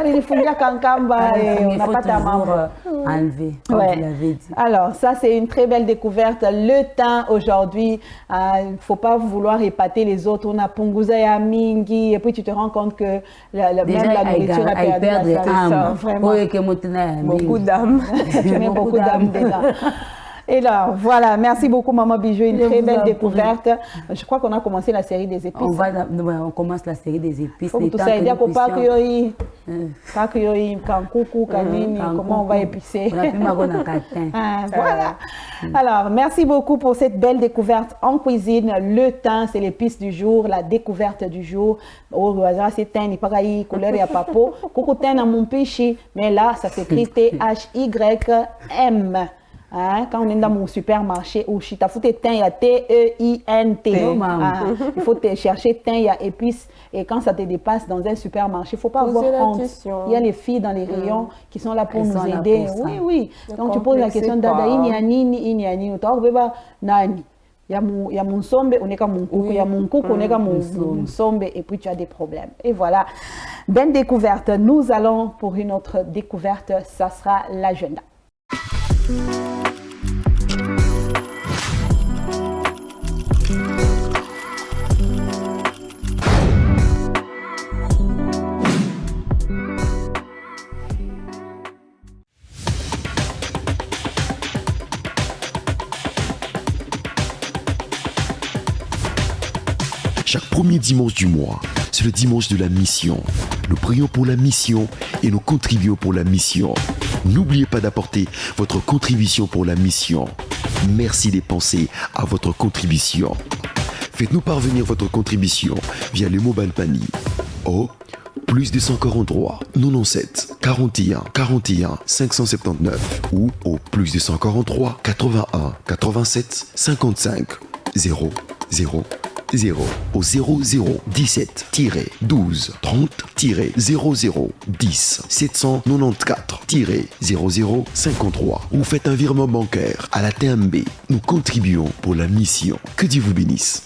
Il faut bien cancamba et on n'a pas ta maman. Enlever, comme vous l'avez dit. Alors, ça, c'est une très belle découverte. Le thym, aujourd'hui, il ne faut pas vouloir épater les autres. On a Punguza et Mingi, et puis tu te rends compte que même la nourriture a perdu la saveur. Vraiment. Beaucoup d'âme. Tu mets beaucoup d'âme dedans. Et là, voilà, merci beaucoup Maman Bijou, une très belle découverte. Je crois qu'on a commencé la série des épices. On commence la série des épices. Faut que tout ça aide à comment on va épicer. Voilà. Alors, merci beaucoup pour cette belle découverte en cuisine. Le thym, c'est l'épice du jour, la découverte du jour. Au hasard, c'est thym, il pas couleur et à papo. Coucou thym dans mon péché, mais là, ça s'écrit T-H-Y-M. Hein, quand on est dans mon supermarché, ou il faut thym, il y a T-E-I-N-T. Il faut chercher thym, il y a épices. Et quand ça te dépasse dans un supermarché, il ne faut pas avoir honte. Il y a les filles dans les rayons qui sont là pour nous aider. Oui. Donc tu poses la question, Dada, il y a nini, nani. Il y a mon sombe, on est comme mon coucou. Il y a mon coucou, on est comme mon sombe. Et puis tu as des problèmes. Et voilà. Belle découverte. Nous allons pour une autre découverte. Ça sera l'agenda. Chaque premier dimanche du mois, c'est le dimanche de la mission. Nous prions pour la mission et nous contribuons pour la mission. N'oubliez pas d'apporter votre contribution pour la mission. Merci de penser à votre contribution. Faites-nous parvenir votre contribution via le mobile panier au plus 243 97 41 41 579 ou au plus 243 81 87 55 0 0 0 au 0017-12 30-00 10 794-00 53 ou faites un virement bancaire à la TMB. Nous contribuons pour la mission. Que Dieu vous bénisse.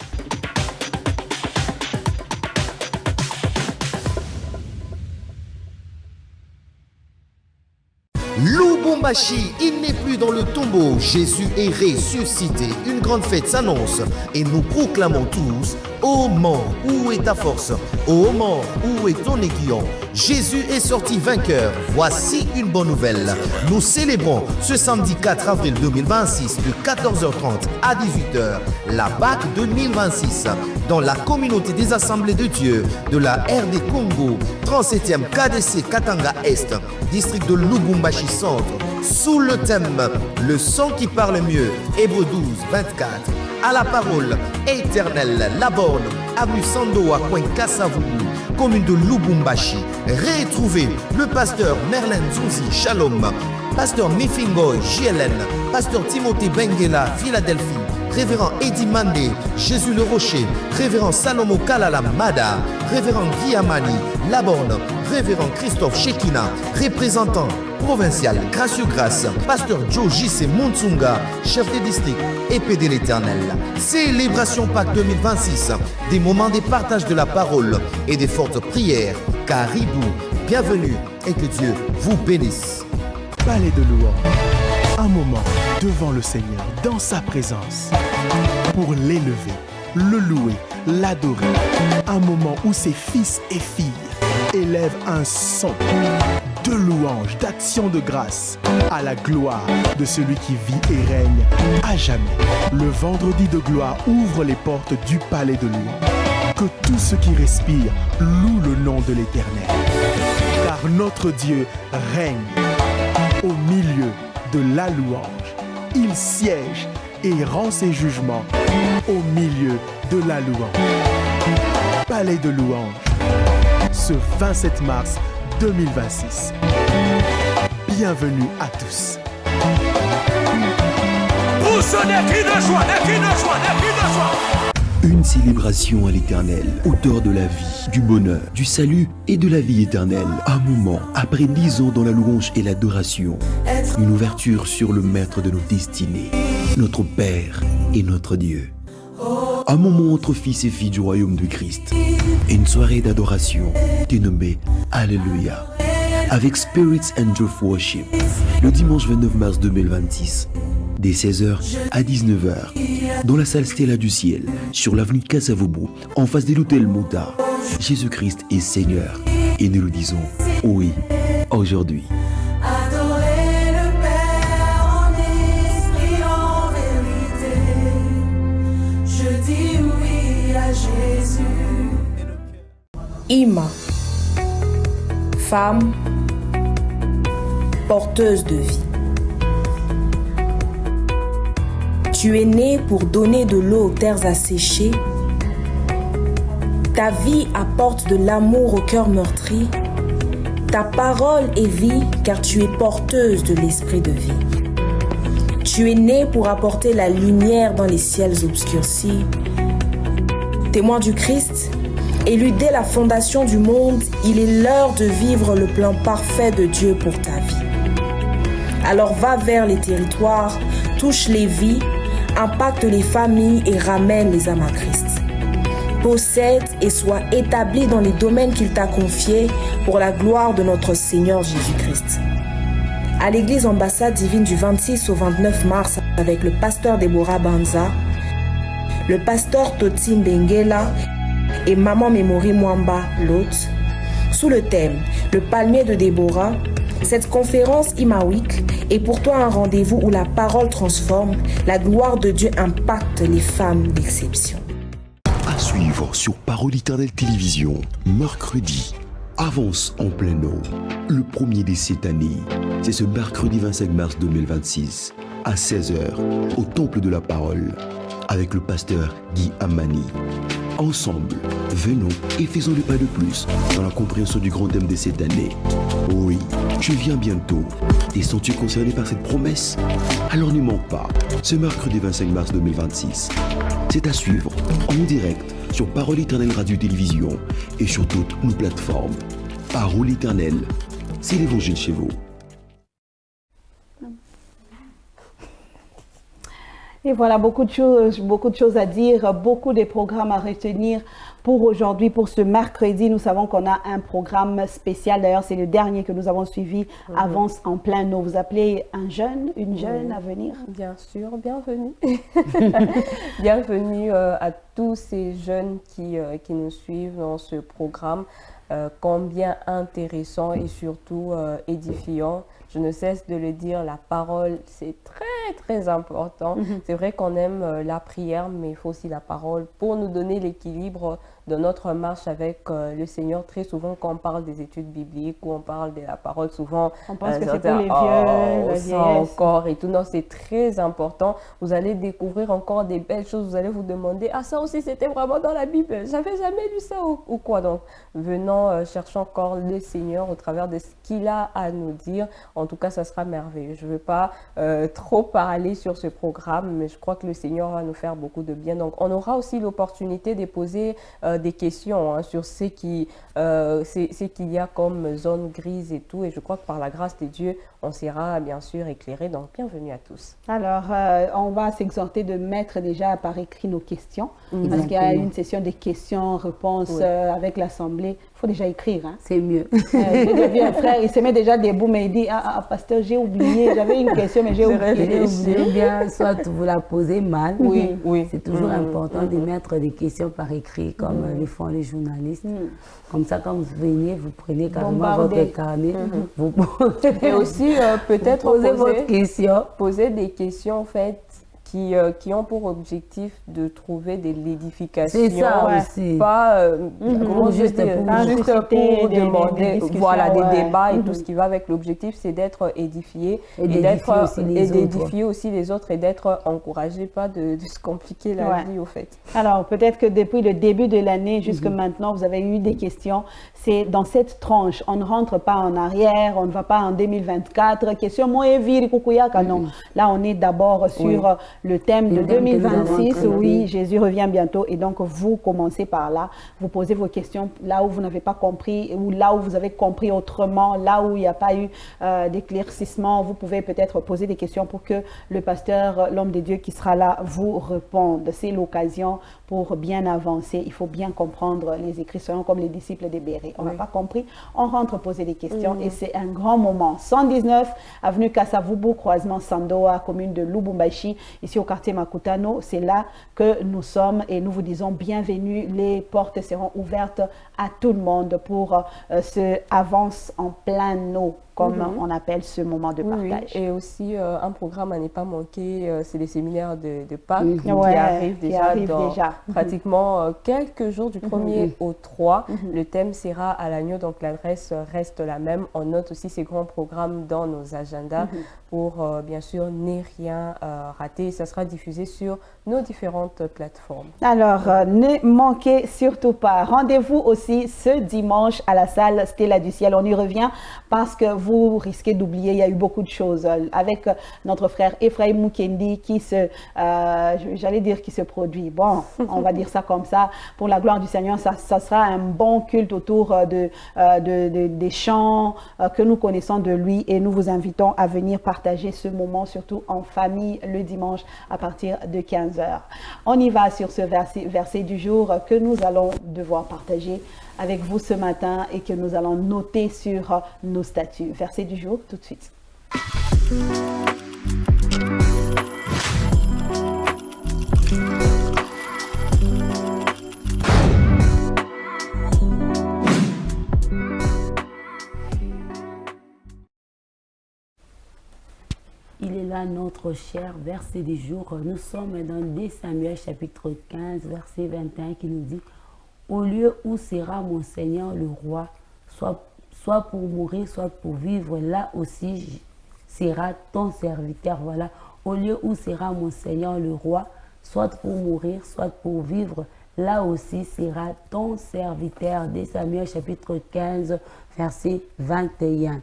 Lubumbashi, il n'est plus dans le tombeau. Jésus est ressuscité. Une grande fête s'annonce et nous proclamons tous Ô mort, où est ta force? Ô mort, où est ton aiguillon? Jésus est sorti vainqueur. Voici une bonne nouvelle. Nous célébrons ce samedi 4 avril 2026 de 14h30 à 18h la Pâque 2026 dans la communauté des Assemblées de Dieu de la RD Congo, 37e KDC Katanga Est, district de Lubumbashi Centre, sous le thème « Le son qui parle mieux », Hébreux 12, 24. À la parole éternelle, la borne, avenue Sandoa, coin Kasavubu, commune de Lubumbashi. Retrouvez le pasteur Merlin Zouzi, Shalom, pasteur Mifingoy, JLN, pasteur Timothée Benguela, Philadelphie, révérend Eddie Mandé, Jésus le Rocher, révérend Salomo Kalala Mada, révérend Guy Amani, Laborne, révérend Christophe Shekina, représentant provincial Gracieux Grâce, pasteur Joe J.C. Montsunga, chef des districts, épée de l'Éternel. Célébration Pâques 2026, des moments de partage de la parole et des fortes prières. Caribou, bienvenue et que Dieu vous bénisse. Palais de louange, un moment devant le Seigneur, dans sa présence, pour l'élever, le louer, l'adorer. Un moment où ses fils et filles élèvent un son de louange, d'action de grâce à la gloire de celui qui vit et règne à jamais. Le vendredi de gloire ouvre les portes du palais de louange. Que tout ce qui respire loue le nom de l'Éternel. Car notre Dieu règne au milieu de la louange. Il siège et rend ses jugements au milieu de la louange. Palais de louange, ce 27 mars 2026. Bienvenue à tous. Une célébration à l'Éternel, auteur de la vie, du bonheur, du salut et de la vie éternelle. Un moment, après 10 ans dans la louange et l'adoration, une ouverture sur le maître de nos destinées, notre Père et notre Dieu. Un moment entre fils et filles du royaume de Christ. Une soirée d'adoration dénommée Alléluia, avec Spirits and Truth Worship, le dimanche 29 mars 2026, dès 16h à 19h, dans la salle Stella du Ciel, sur l'avenue Kasavubu, en face de l'hôtel Mota. Jésus-Christ est Seigneur, et nous le disons oui, aujourd'hui. Adorez le Père en esprit, en vérité. Je dis oui à Jésus. Ima, femme porteuse de vie. Tu es née pour donner de l'eau aux terres asséchées. Ta vie apporte de l'amour au cœur meurtri. Ta parole est vie car tu es porteuse de l'esprit de vie. Tu es née pour apporter la lumière dans les ciels obscurcis. Témoin du Christ, élu dès la fondation du monde, il est l'heure de vivre le plan parfait de Dieu pour ta vie. Alors va vers les territoires, touche les vies, impacte les familles et ramène les âmes à Christ. Possède et sois établi dans les domaines qu'il t'a confiés pour la gloire de notre Seigneur Jésus-Christ. À l'église Ambassade Divine du 26 au 29 mars avec le pasteur Deborah Banza, le pasteur Toti Benguela et Maman Memory Mwamba Lot, sous le thème « Le palmier de Déborah », cette conférence Ima Week est pour toi un rendez-vous où la parole transforme, la gloire de Dieu impacte les femmes d'exception. À suivre sur Parole Éternelle Télévision, mercredi, Avance en plein eau. Le premier de cette année, c'est ce mercredi 25 mars 2026, à 16h, au Temple de la Parole, avec le pasteur Guy Amani. Ensemble, venons et faisons le pas de plus dans la compréhension du grand thème de cette année. Oui, tu viens bientôt. Et sens-tu concerné par cette promesse? Alors ne manque pas, ce mercredi 25 mars 2026. C'est à suivre en direct sur Parole Éternelle Radio-Télévision et sur toutes nos plateformes. Parole Éternelle, c'est l'évangile chez vous. Et voilà, beaucoup de choses à dire, beaucoup de programmes à retenir pour aujourd'hui, pour ce mercredi. Nous savons qu'on a un programme spécial. D'ailleurs, c'est le dernier que nous avons suivi, Avance en plein eau. Vous appelez un jeune, une jeune à venir? Bien sûr, bienvenue. Bienvenue à tous ces jeunes qui nous suivent dans ce programme. Combien intéressant et surtout édifiant. Je ne cesse de le dire, la parole, c'est très important. C'est vrai qu'on aime la prière, mais il faut aussi la parole pour nous donner l'équilibre de notre marche avec le Seigneur. Très souvent, quand on parle des études bibliques ou on parle de la parole, souvent on pense que c'est pour les vieux, la vieillesse. Encore et tout. Non, c'est très important. Vous allez découvrir encore des belles choses. Vous allez vous demander, ah, ça aussi, c'était vraiment dans la Bible. J'avais jamais lu ça ou quoi. Donc, venons chercher encore le Seigneur au travers de ce qu'il a à nous dire. En tout cas, ça sera merveilleux. Je ne veux pas trop parler sur ce programme, mais je crois que le Seigneur va nous faire beaucoup de bien. Donc, on aura aussi l'opportunité de poser des questions sur ce qu'il y a comme zone grise et tout. Et je crois que par la grâce de Dieu, on sera bien sûr éclairé. Donc, bienvenue à tous. Alors, on va s'exhorter de mettre déjà par écrit nos questions. Parce qu'il y a une session des questions-réponses avec l'Assemblée. Il faut déjà écrire. Hein. C'est mieux. J'ai vu un frère, il se met déjà debout, mais il dit, pasteur, j'ai oublié. J'avais une question, mais j'ai oublié. Ou bien, soit vous la posez mal. Oui. C'est toujours important de mettre des questions par écrit, comme le font les journalistes. Comme ça, quand vous venez, vous prenez carrément votre carnet. Vous et aussi, peut-être poser des questions, en fait, qui ont pour objectif de trouver de l'édification. C'est ça aussi. Pas juste pour demander des débats et tout ce qui va avec l'objectif, c'est d'être édifié et d'édifier aussi les autres et d'être encouragé, pas de se compliquer la vie au fait. Alors peut-être que depuis le début de l'année jusqu'à maintenant, vous avez eu des questions. C'est dans cette tranche, on ne rentre pas en arrière, on ne va pas en 2024. Question moi non. Là, on est d'abord sur le thème de 2026. Oui, Jésus revient bientôt. Et donc, vous commencez par là. Vous posez vos questions là où vous n'avez pas compris ou là où vous avez compris autrement, là où il n'y a pas eu d'éclaircissement. Vous pouvez peut-être poser des questions pour que le pasteur, l'homme de Dieu qui sera là, vous réponde. C'est l'occasion pour bien avancer. Il faut bien comprendre les écrits, soyons comme les disciples des Bérets. On n'a pas compris, on rentre poser des questions et c'est un grand moment. 119, avenue Kasavubu, croisement Sandoa, commune de Lubumbashi, ici au quartier Makutano. C'est là que nous sommes et nous vous disons bienvenue. Les portes seront ouvertes à tout le monde pour ce avance en plein eau, comme on appelle ce moment de partage. Et aussi, un programme à ne pas manquer, c'est les séminaires de Pâques qui arrivent déjà pratiquement quelques jours, du 1er au 3. Le thème sera à l'agneau, donc l'adresse reste la même. On note aussi ces grands programmes dans nos agendas pour, bien sûr, ne rien rater. Ça sera diffusé sur nos différentes plateformes. Alors, ne manquez surtout pas. Rendez-vous aussi ce dimanche à la salle Stella du Ciel. On y revient parce que vous risquez d'oublier, il y a eu beaucoup de choses avec notre frère Ephraim Mukendi qui j'allais dire qui se produit. Bon, on va dire ça comme ça. Pour la gloire du Seigneur, ça sera un bon culte autour des chants que nous connaissons de lui et nous vous invitons à venir partager ce moment, surtout en famille, le dimanche à partir de 15h. On y va sur ce verset du jour que nous allons devoir partager avec vous ce matin et que nous allons noter sur nos statuts. Verset du jour, tout de suite. Il est là notre cher verset du jour. Nous sommes dans 2 Samuel chapitre 15, verset 21 qui nous dit « Au lieu où sera mon Seigneur le roi, soit pour mourir, soit pour vivre, là aussi sera ton serviteur. » Voilà, au lieu où sera mon Seigneur le roi, soit pour mourir, soit pour vivre, là aussi sera ton serviteur. 2 Samuel chapitre 15, verset 21.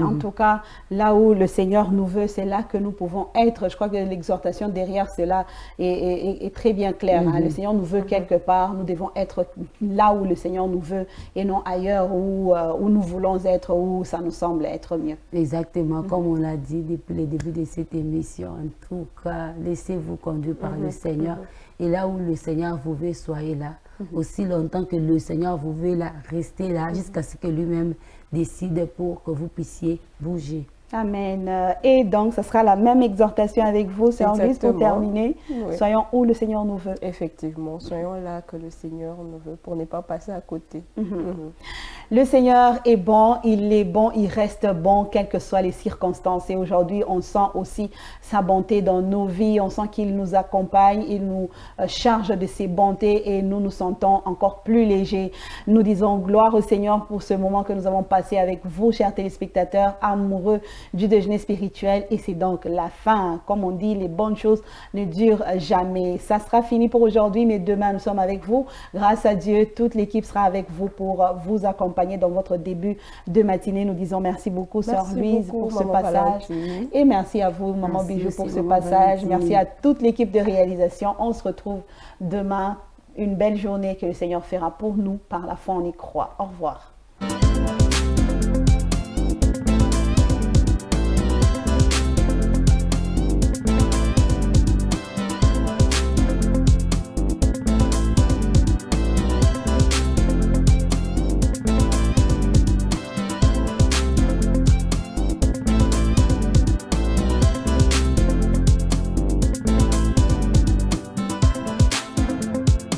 En tout cas, là où le Seigneur nous veut, c'est là que nous pouvons être. Je crois que l'exhortation derrière cela est très bien claire. Hein. Le Seigneur nous veut quelque part, nous devons être là où le Seigneur nous veut et non ailleurs où nous voulons être, où ça nous semble être mieux. Exactement, comme on l'a dit depuis le début de cette émission. En tout cas, laissez-vous conduire par le Seigneur. Et là où le Seigneur vous veut, soyez là. Aussi longtemps que le Seigneur vous veut là, restez là jusqu'à ce que lui-même décide pour que vous puissiez bouger. Amen. Et donc, ce sera la même exhortation avec vous, Sœur Louise, pour terminer. Oui. Soyons où le Seigneur nous veut. Effectivement, soyons là que le Seigneur nous veut pour ne pas passer à côté. Le Seigneur est bon, il reste bon, quelles que soient les circonstances. Et aujourd'hui, on sent aussi sa bonté dans nos vies, on sent qu'il nous accompagne, il nous charge de ses bontés et nous nous sentons encore plus légers. Nous disons gloire au Seigneur pour ce moment que nous avons passé avec vous, chers téléspectateurs, amoureux du déjeuner spirituel. Et c'est donc la fin. Comme on dit, les bonnes choses ne durent jamais. Ça sera fini pour aujourd'hui, mais demain, nous sommes avec vous. Grâce à Dieu, toute l'équipe sera avec vous pour vous accompagner dans votre début de matinée. Nous disons merci beaucoup, Sœur Louise, pour ce passage. Et merci à vous, Maman Bijou, pour ce passage. Merci à toute l'équipe de réalisation. On se retrouve demain. Une belle journée que le Seigneur fera pour nous. Par la foi, on y croit. Au revoir.